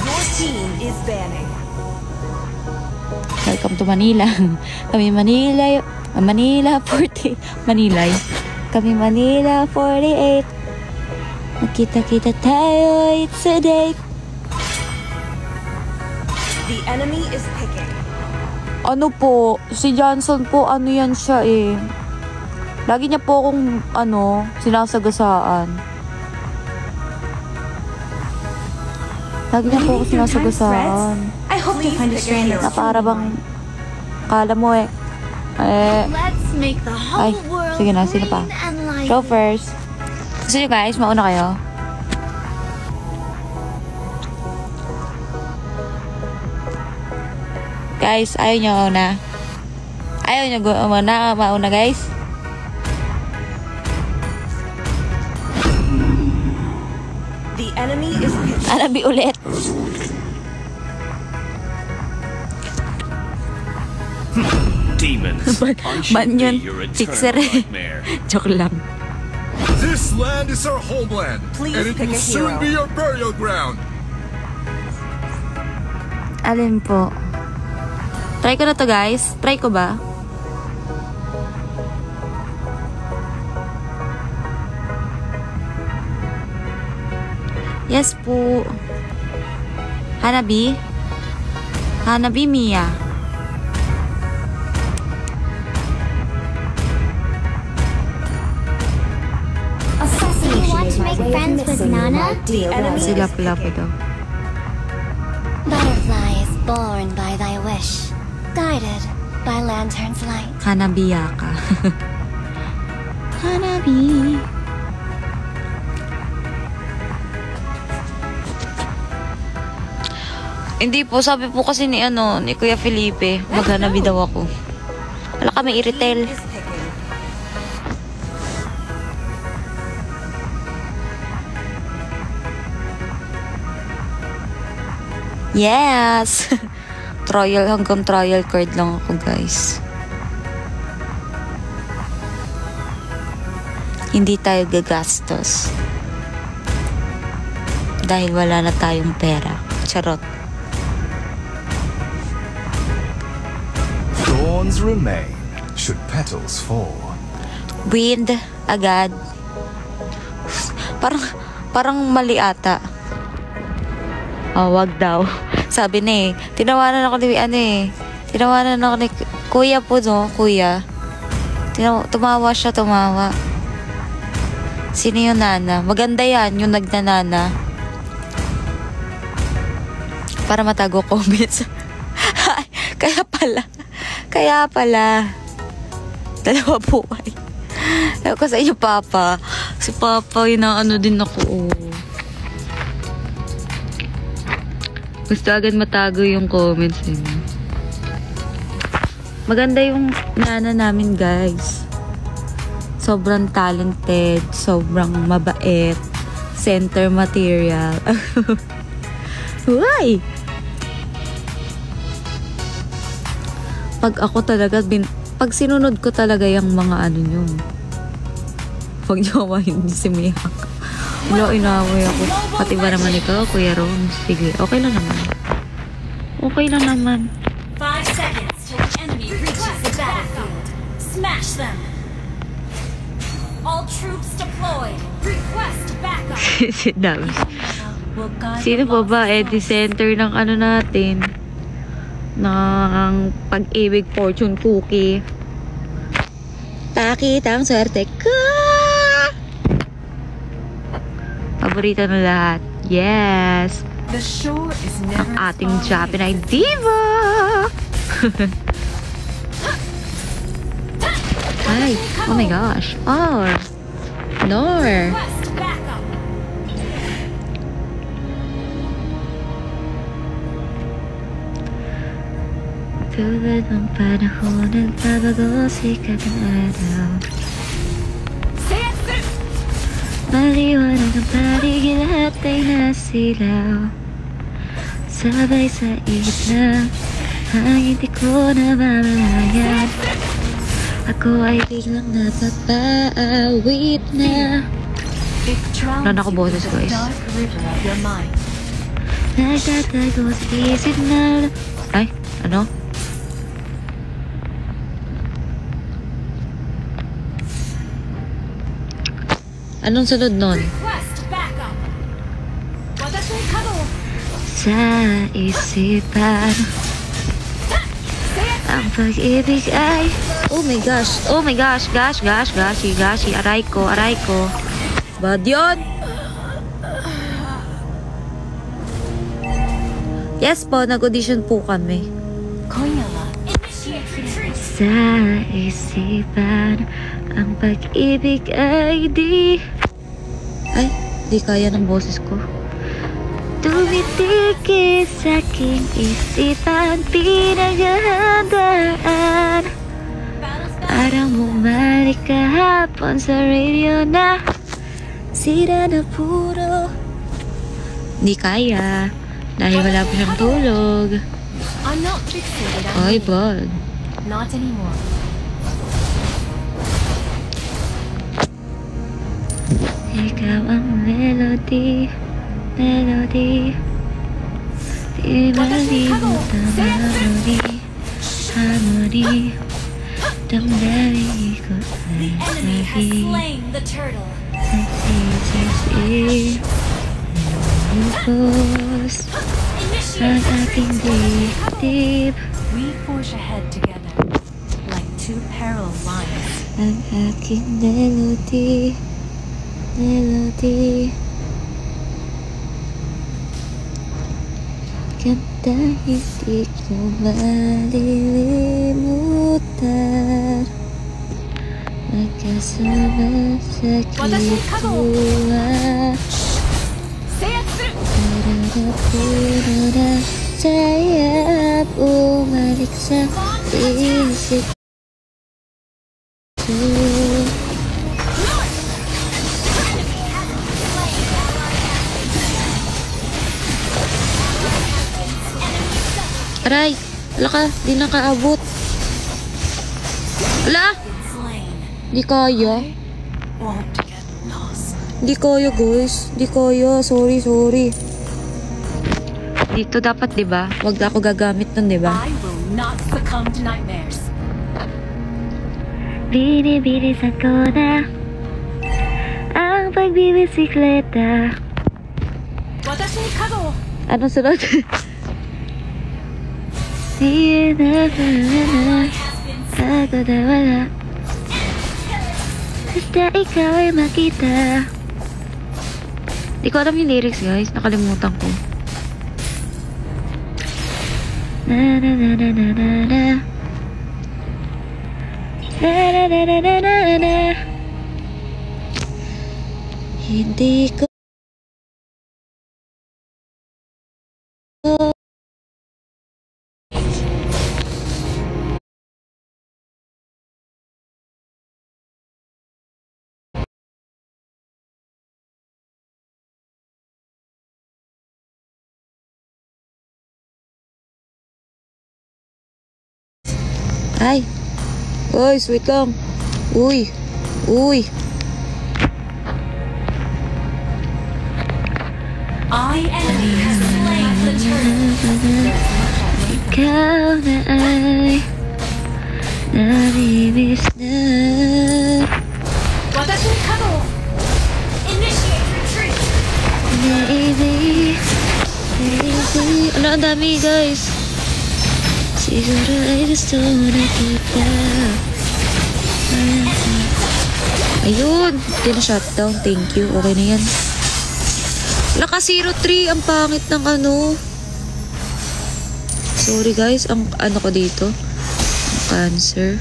Your team is banning. Welcome to Manila. Kami Manila 48. Manila. Kami Manila 48. Magkita-kita tayo, it's a date. The enemy is picking. Ano po, si Johnson po, ano yan siya eh. Lagi niya po akong, sinasagasaan. Lagi niya po akong sinasagasaan. I hope to find a strand Na para bang, kala mo eh. Let's make the Ay, whole world sige na, sino pa? green and light. Go first. Gusto nyo guys, mauna kayo. Guys, ayaw nyo mauna. Ayaw nyo mauna guys. The enemy is picking. Alabi ulit. Demons. I should Ban yun. be your Fixer eternal eh. nightmare. Joke lang. This land is our homeland, Please and it pick will a soon hero. be your burial ground. Alin po? Try ko na to guys. Try ko ba? Yes po. Hanabi? Hanabi Mia. Assassination You want is to my make way of friends with missing you, Nana? my dear enemy Sila brothers. pala po daw. Butterfly is born by thy wish, guided by lantern's light. Hanabiya ka. Hanabi. Hindi po, sabi po kasi ni Kuya Felipe, maghanabi daw ako. Wala kami iritel. Is picking. Yes! hanggang trial card lang ako, guys. Hindi tayo gagastos. Dahil wala na tayong pera. Charot. Thorns remain, should petals fall. Wind agad. Parang mali ata. Oh, wag daw. Sabi na eh. Tinawanan ako ni Tinawanan ako ni Kuya po, no? Kuya. Tumawa siya, tumawa. Sino yung nana? Maganda yan, yung nagnanana. Para matago comments. Kaya pala. Dalawa buhay. Ewan ko sa inyo, Papa. Si Papa, inaano din ako, oh. Gusto agad matago yung comments niyo. Maganda yung nana namin, guys. Sobrang talented, sobrang mabait, center material. Uy! Pag ako talaga, pag sinunod ko talaga yung mga ano nyo. Pag jowa, hindi si Mihak. Wala, inaway ako. Pati ba naman ikaw, Kuya Ron? Sige, okay lang naman. Okay lang naman. 5 seconds till the enemy reaches the battlefield. Smash them! All troops deployed. Request backup. Sino pa ba? Di center ng ano natin? Ng Pag-ibig fortune cookie. Pakita ang swerte ko! Paborito na lahat. Yes! The shore is never Ang ating Japanese diva! Ay! Oh my gosh! Oh! Nor! Request backup. Tulad ng panahon nagbabago sikat ng araw. Maliwanag ang paligid, lahat ay nasilaw. Sabay sa gitna, hangin di ko na mamalayan. Ako ay biglang napapaawit na. Wala na ako boses, guys. Nagtatago sa isip na... Ay, ano? Anong sunod nun? Sa isipan ang pag-ibig ay... Oh my gosh! Oh my gosh! Gashi! Aray ko! Bad yun! Yes po, nag-audition po kami. Sa isipan ang pag-ibig ay di kaya ng boses ko. Tumitikis sa aking isipan, pinaghahandaan. Parang bumalik kahapon sa radio na sira na puro. Di kaya, dahil wala pa siyang tulog. I'm not fixated on Ay, bad. Not anymore. Ikaw ang melody. Di malimutan harmony. Damdamin ko ay lagi. Nagsisisi lubos ang aking dibdib. We forge ahead together, like two parallel lines. Ang aking melody. Kanta hindi ko malilimutan. Magkasama sa kituwa. Nararapuno na saya bumalik sa isip ko. Aray! Wala ka! Di nakaabot! Wala! Di kaya! Di kaya, guys! Di kaya! Sorry! Dito dapat, diba? Wag na ako gagamit nun, diba? I will not succumb to nightmares. Binibilisan ko na ang pagbibisikleta. Anong sunod? Di na ako na wala. Basta ikaw ay makita. Di ko alam yung lyrics, guys. Nakalimutan ko. Na na na na na na na. Na na na na na na na. Hindi ko Ay! Uy, sweet lang. Uy! Uy! I enemy has slain the turtle. Ikaw na ay namimiss na. Watashi Kado! Initiate retreat! Baby, baby. Ano, ang dami, guys. Siguro ay gusto na kita. Ayun, hindi na shutdown. Thank you. Okay na yan. Naka 03. Ang pangit ng ano. Sorry guys. Ang ano ko dito. Ang cancer.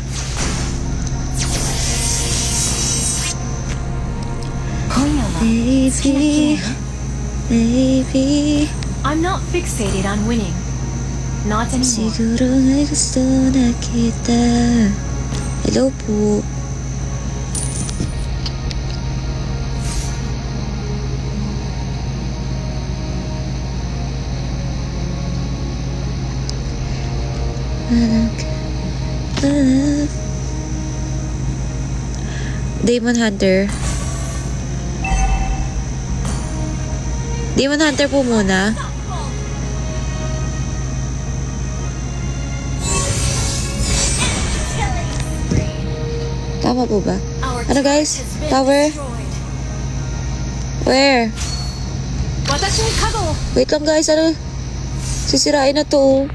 Baby. Baby. I'm not fixated on winning. Not anymore. Siguro ay gusto na kita. Hello po. Demon Hunter. Demon Hunter po muna. Tama po ba? Ano guys? Tower? Where? Wait lang guys, ano? Sisirain na to.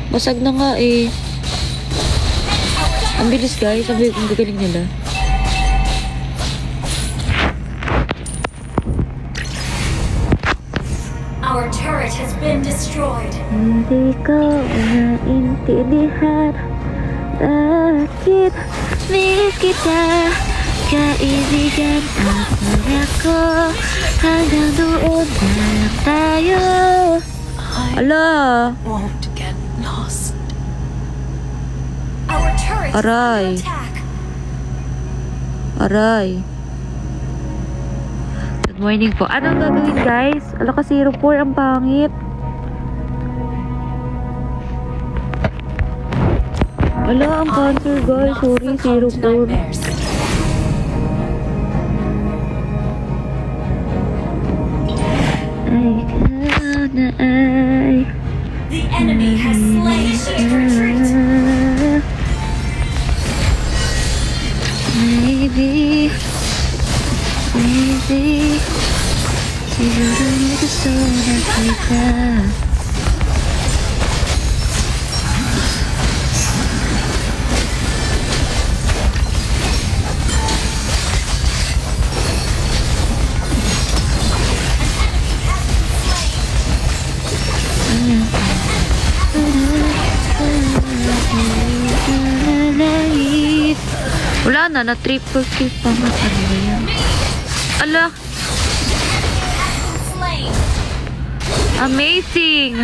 Basag na nga eh. Ang bilis guys, ang gagaling nila. Our turret has been destroyed. Hindi ko naintindihan bakit miss kita. Kaibigan ako hanggang doon na lang tayo. Ala! Won't get lost. Our turret is Aray. under attack. Aray. Good morning po. Anong gagawin guys? Ala ka 04, ang pangit. Ala, ang cancer guys. Sorry, 04. Ay, ikaw na ay The enemy has slain the retreat. Maybe, maybe siguro may gusto na kita. Wala na, na-triple kill pa nga. Ano ba yan? Ala! Slain. Amazing!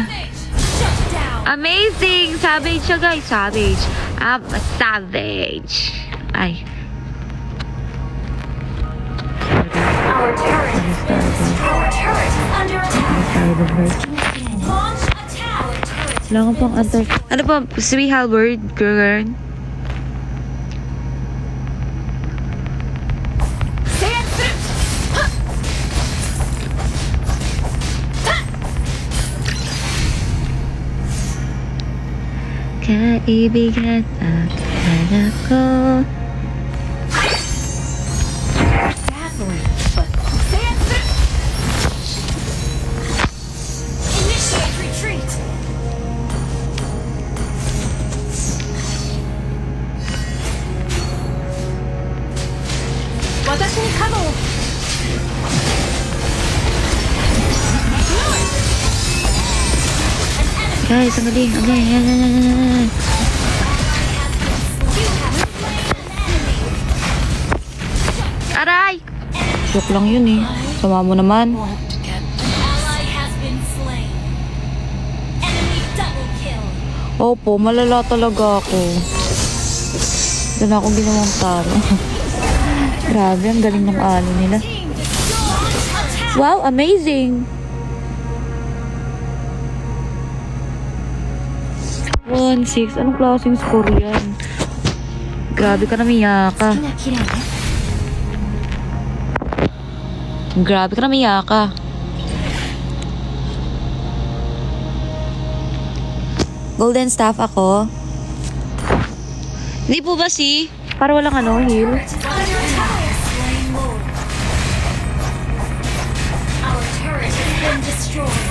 Shut down. Amazing! Savage siya guys, savage. I'm a savage. Ay. Our turret has been destroyed. Our turret is under attack. Launch attack. Our turret. Wala ko pang antar. Ano pa? Sweet Halberd, girl. Kaibigan at anak ko. Dazzling, but Initiate retreat. Guys, ang galing. Ang galing. Yan. Aray! Joke lang yun eh. Sama mo naman. Ally has been slain. Enemy double kill. Opo, malala talaga ako. Doon ako ginawang taro. Grabe, ang galing ng alo nila. Team destroyed. Attack. Wow, amazing! 1-6. Anong klaseng score yan? Grabe ka na, Miyaka. Grabe ka na, Miyaka. Golden staff ako. Hindi po ba si? Para walang ano, heal. Slain Lord. Our turret has been destroyed.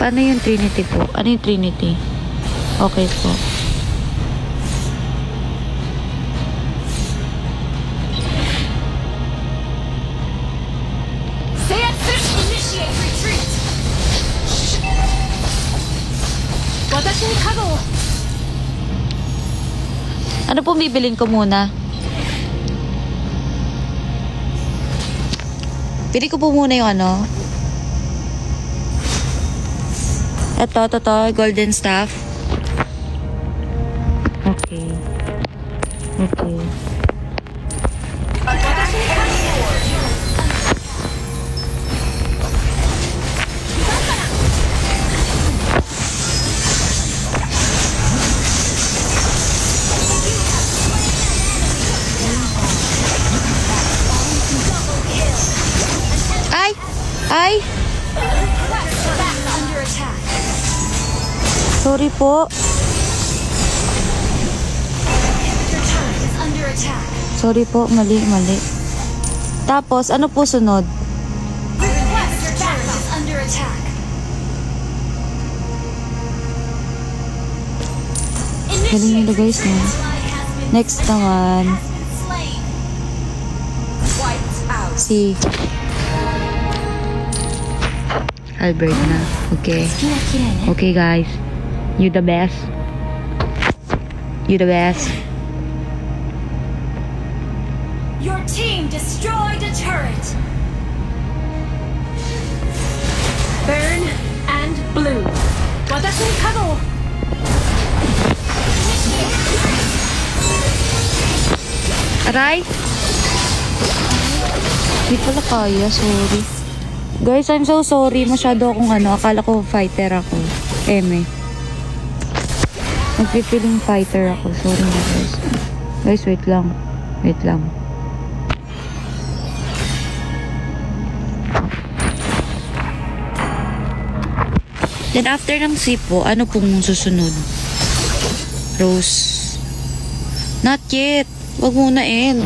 Paano yung Trinity po? Ano yung Trinity? Okay po. Initiate retreat. Watashi ni kago. Ano pong bibilin ko muna? Pili ko po muna yung ano. Ito, golden staff. Okay. Okay. Ay! Ay! Sorry po. Sorry po, mali. Tapos, ano po sunod? Galing nila guys, no? Next naman. Si Albert na. Okay. Okay guys. You the best. You the best. Your team destroyed a turret. Burn and blue. Watashi ni kago. Aray! Hindi pala kaya, sorry. Guys, I'm so sorry. Masyado akong ano, akala ko fighter ako. Eme. Nagpipiling fighter ako. Sorry na guys. Guys, wait lang. Wait lang. Then after ng sipo, ano pong susunod? Rose. Not yet. Wag muna end.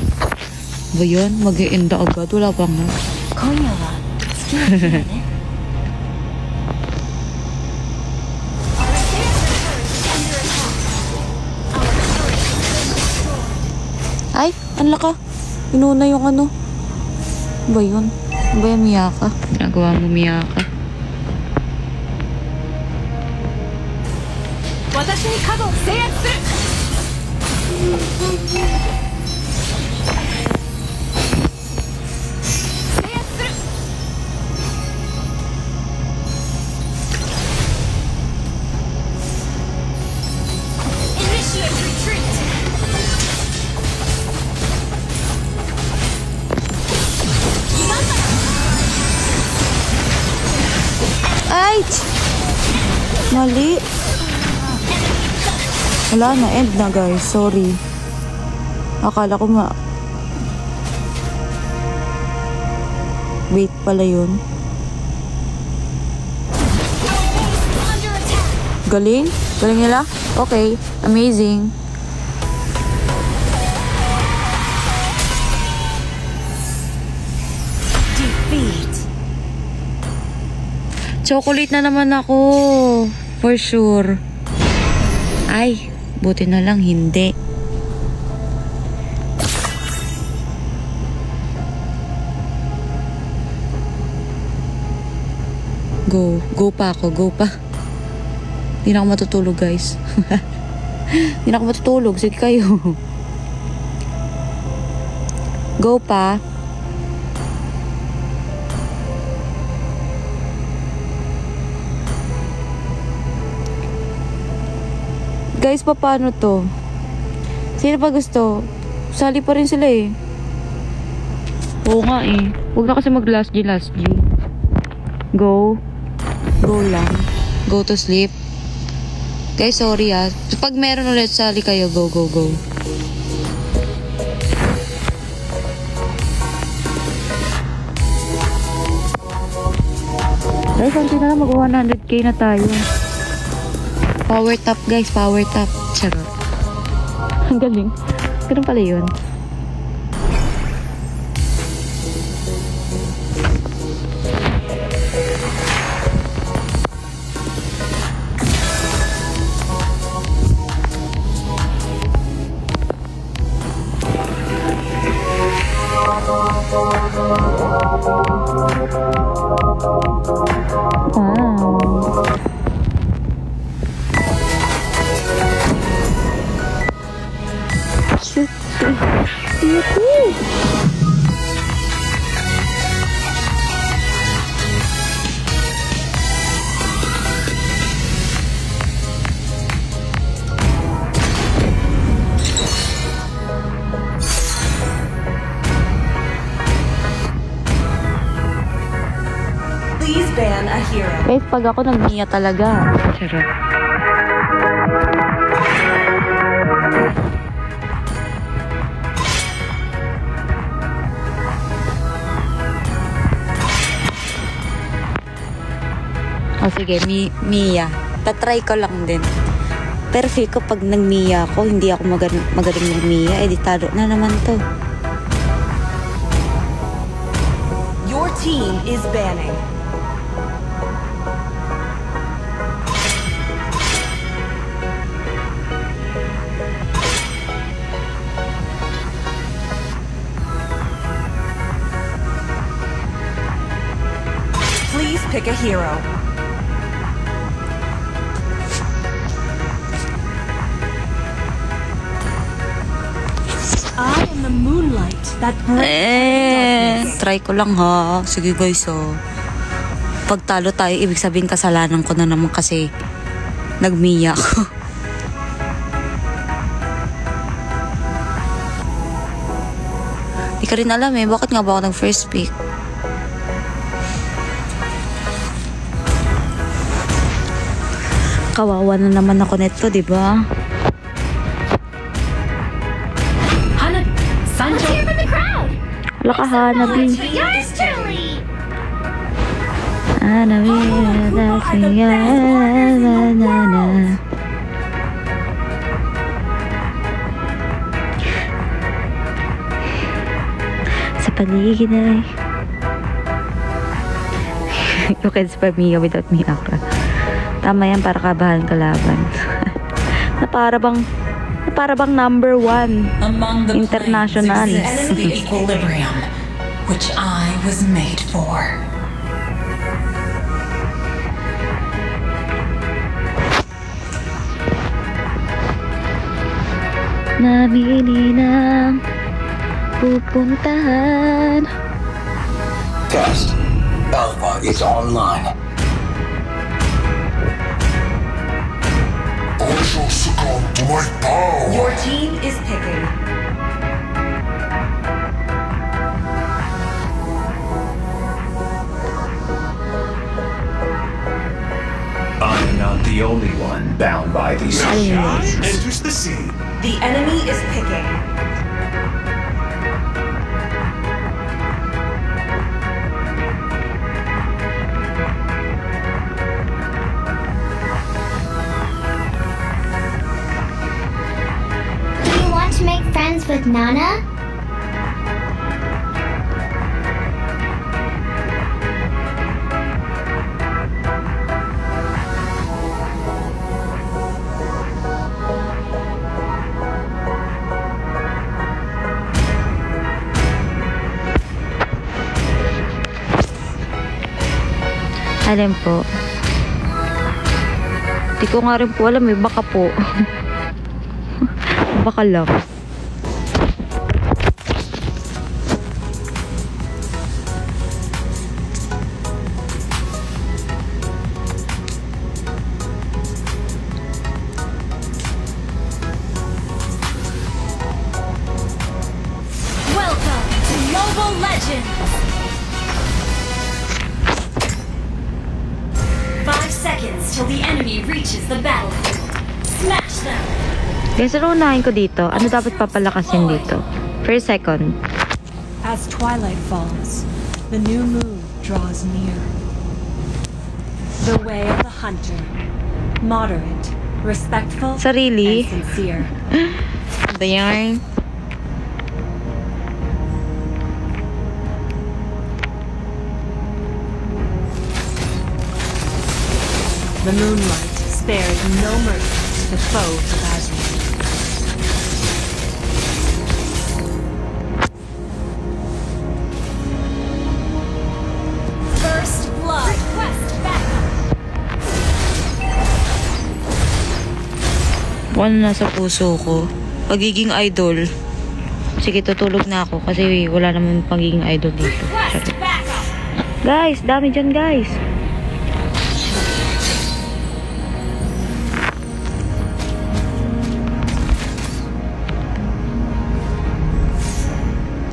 Ba yun? Mag-e-end na agad. Wala pang na. Konya wa tsuki no ki da ne. Ay, anla ka. Inuna yung ano. Ba yun? Ba yung Miyaka? Ginagawa mo, Miyaka. Watashi ni kago seiyatsu. Initiate retreat. Ay! Mali. Wala na, end na guys. Sorry. Akala ko wait pala yun. Galing? Galing nila? Okay. Amazing. Defeat. Chocolate na naman ako. For sure. Ay, buti na lang hindi. Go. Go pa ako. Go pa. Hindi na ako matutulog, guys. Hindi na ako matutulog. Sige kayo. Go pa. Guys, paano to? Sino pa gusto? Sali pa rin sila eh. Oo nga eh. Huwag na kasi mag last G. Go. Go lang. Go to sleep. Guys, sorry ah. Pag meron ulit, sali kayo. Go. Guys, konti na lang. Mag-100k na tayo. Power tap, guys. Power tap. Charot. Ang galing. Ganun pala yun. Please ban a hero. Guys, pag ako nag-Mia talaga. Charot. O sige, Mia. Tatry ko lang din. Pero feel ko pag nag-Mia ako, hindi ako magaling mag-Mia, di talo na naman to. Your team is banning. Please pick a hero. I am the moonlight that breaks. Try ko lang ha. Sige guys, pag talo tayo, ibig sabihin kasalanan ko na naman kasi nag-Mia ako. Di ka rin alam bakit nga ba ako nag-first pick? Kawawa na naman ako neto, di ba? Let's hear from the crowd. Wala ka, Hanabi. Yours truly. Hanabi, sa paligid ay you can spell Mia without Miyakra. Tama yan, para kabahan kalaban. na para bang number 1 Among the international. planes exists the equilibrium, which I was made for. Namili ng pupuntahan. Test. Alpha is online. I shall succumb to my power. Your team is picking. I'm not the only one bound by these Ayos. Enters the scene. The enemy is picking. Do you want to make friends with Nana? Alin po? Di ko nga rin po alam eh. Baka po. Baka lang. Welcome to Mobile Legends! 5 seconds till the enemy reaches the battlefield. Smash them! Guys, ano unahin ko dito? Ano dapat papalakasin dito? Per second. As twilight falls, the new moon draws near. The way of the hunter. Moderate, respectful, Sarili. and sincere. The yarn. The moonlight spared no mercy to the foes of Azrael. First blood! Request backup! Kung ano nasa puso ko. Pagiging idol. Sige, tutulog na ako kasi wala naman pagiging idol dito. Request backup! Guys, dami dyan guys.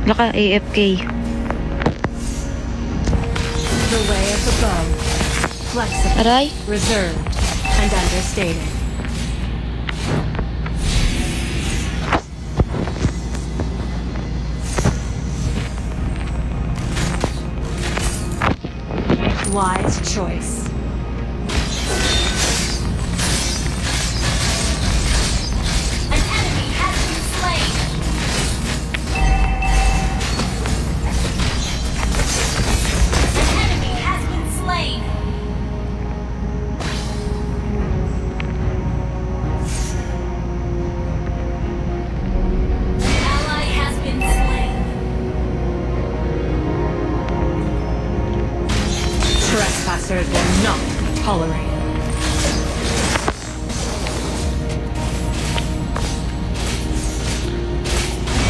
Naka AFK. The way of the bow. Flexible, Aray. reserved, and understated. Wise choice. An enemy has been slain! An enemy has been slain! An ally has been slain. Trespassers will not be tolerated.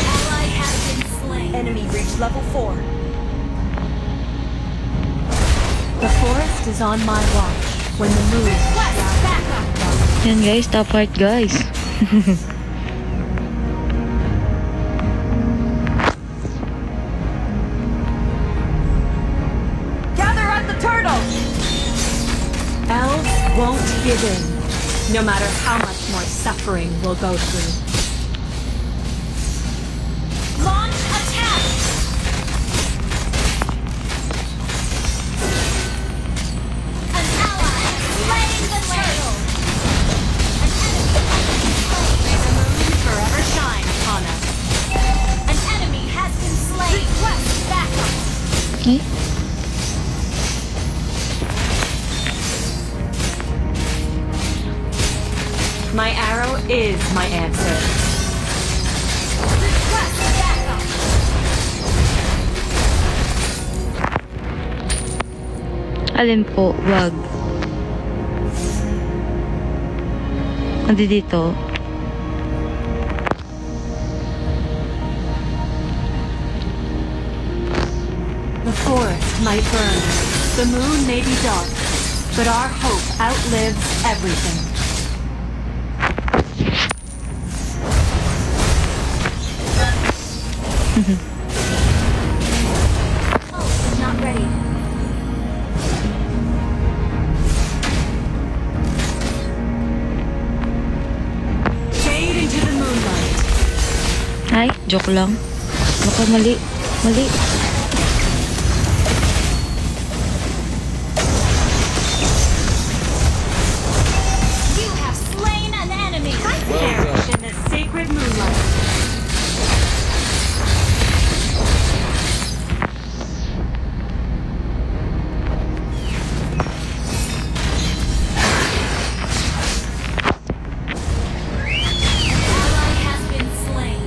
Ally has been slain. Enemy reached level 4. The forest is on my watch when the moon Request backup! Yan guys, top part guys. gather at the turtle. Elves won't give in, no matter how much more suffering we'll go through. Launch attack! An ally slain the turtle! An enemy May the moon forever shine upon us. An enemy has been slain! Request backup! Eh? My arrow is my answer. Request backup! Alin po, wag. Andi dito. The forest might burn, the moon may be dark, but our hope outlives everything. Oh, is not ready. Shade into the moonlight. Ay, joke lang. Baka mali. Mali. You have slain an enemy! Perish in the sacred moonlight. Ally has been slain.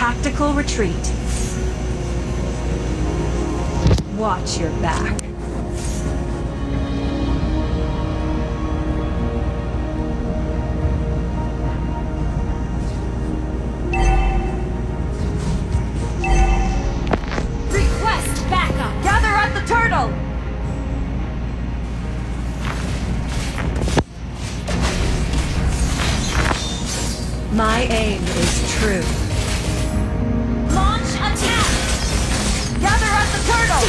tactical retreat. Watch your back. Request backup. Gather at the turtle! My aim is true. Launch attack. Gather at the turtle!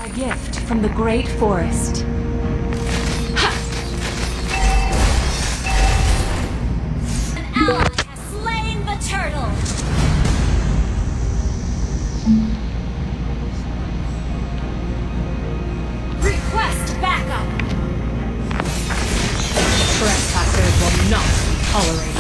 A gift from the great forest. An ally has slain the turtle. Request backup. Trespassers will not be tolerated.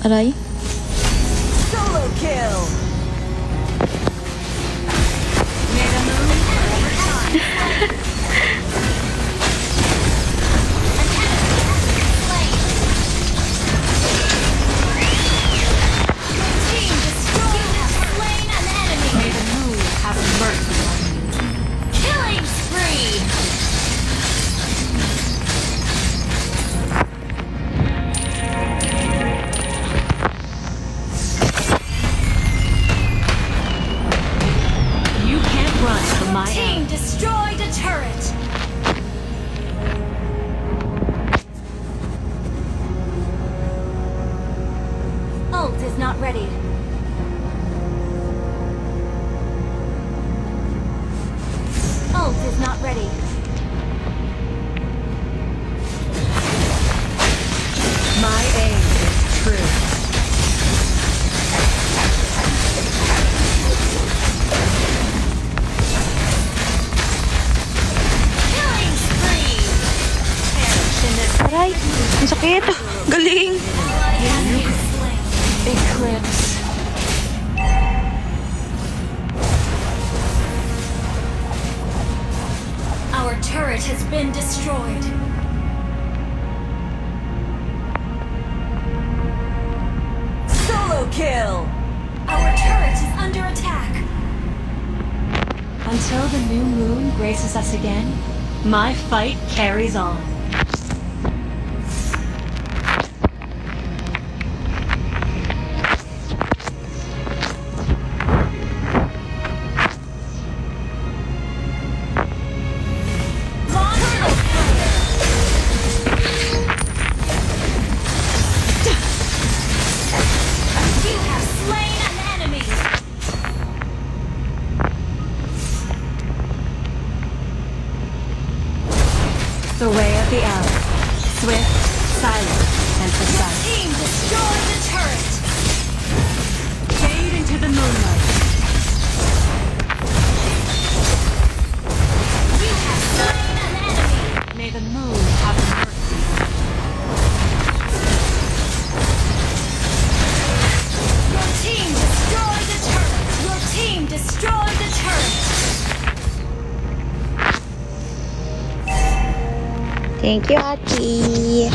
Aray? Solo kill! May the moon forever shine. An enemy has been slain. Your team destroyed. You have slain an enemy. May the moon have mercy on you. Killing spree. You can't run from my Team aim. destroyed a turret. Ult is not ready. Ult is not ready. My aim is true. Killing spree. Perish in this Aray! Ang sakit! Galing! ally has been slain. Eclipse. Our turret has been destroyed. Solo kill! Our turret is under attack. Until the new moon graces us again, my fight carries on. Launch turtle slayer. You have slain an enemy. The way of the arrow. Swift, silent, and precise. Team destroyed the turret. Fade into the moonlight. You have slain an enemy. May the moon have mercy. Your team destroyed the turret. Your team destroyed the turret. Thank you, Ati.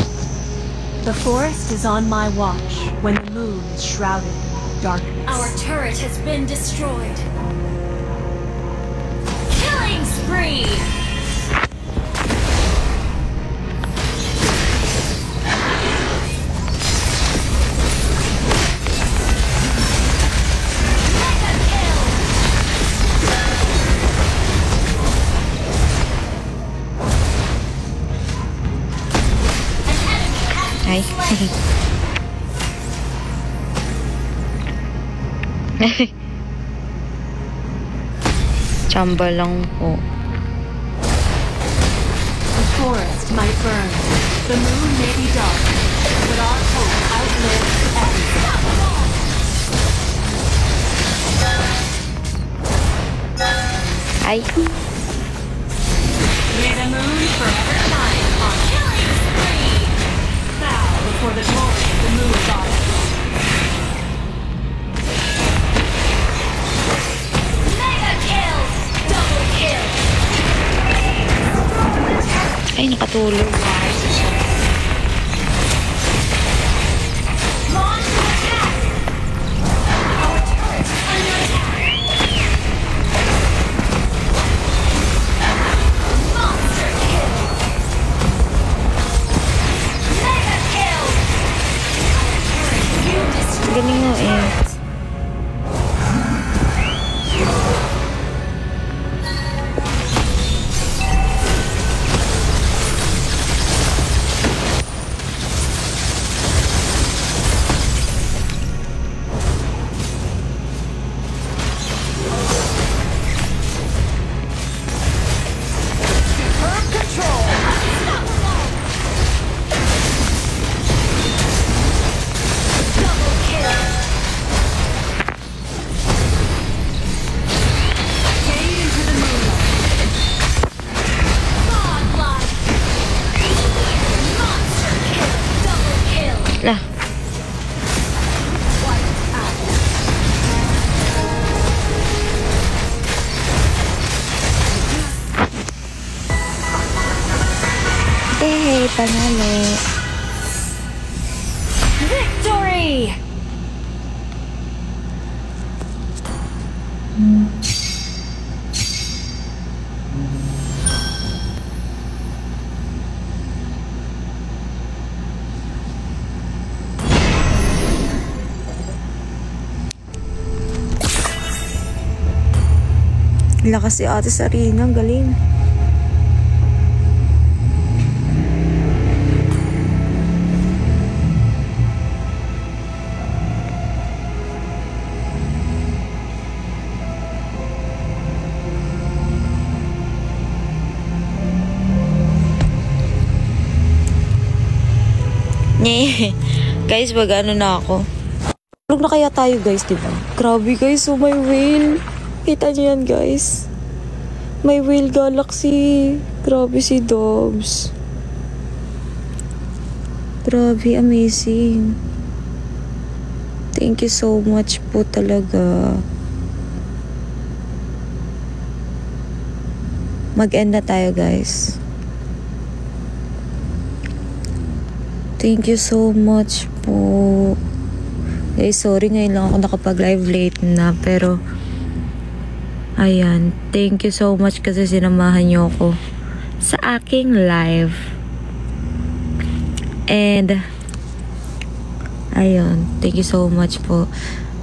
The forest is on my watch when the moon is shrouded in darkness. Our turret has been destroyed. Killing spree. Mega kill. An enemy has been Ay. slain. Chamba lang po. The forest might burn, the moon may be dark, but our hope outlives everything. Ay. May the moon forever shine upon us. Killing spree. Bow before the glory of the moon goddess. Ay, nakatulog. Galing mo eh. Lah. Hey, panalo. Victory! Lakas si Ate Sarina, galing. Nye. Guys, ano na ako. Tulog na kaya tayo guys, diba? Grabe guys, oh may whale. Kita niyo yan guys. May whale galaxy. Grabe si Dobbs. Grabe, amazing. Thank you so much po talaga. Mag-end na tayo guys. Thank you so much po. Guys, sorry ngayon lang ako nakapag-live late na, pero ayan, thank you so much kasi sinamahan niyo ako sa aking live. And ayun, thank you so much po.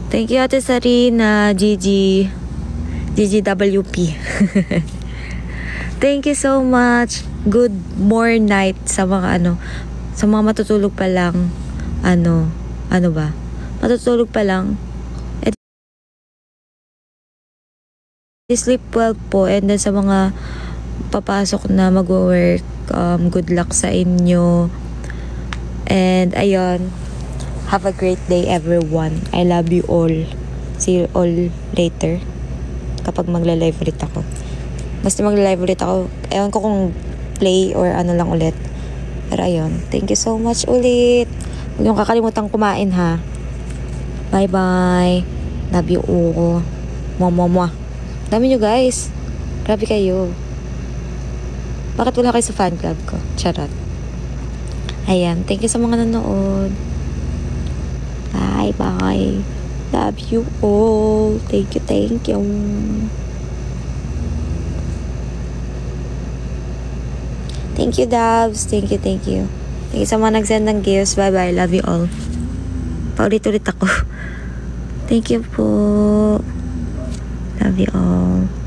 Thank you Ate Sarina, GGWP. Thank you so much. Good more night sa mga sa mga matutulog pa lang. Ano ba? Matutulog pa lang. Sleep well po, and then sa mga papasok na mag-work, good luck sa inyo. And ayun, have a great day everyone. I love you all. See you all later kapag magla-live ulit ako. Basta magla-live ulit ako, ewan ko kung play or ano lang ulit. Pero ayun, thank you so much ulit. Huwag niyong kakalimutan kumain ha. Bye bye. Love you all. Mwah. Dami nyo guys. Grabe kayo. Bakit wala kayo sa fan club ko? Charot. Ayan. Thank you sa mga nanood. Bye bye. Love you all. Thank you. Thank you, Dabs. Thank you. Thank you sa mga nag-send ng gifts. Bye bye. Love you all. Paulit-ulit ako. Thank you po. Love you all.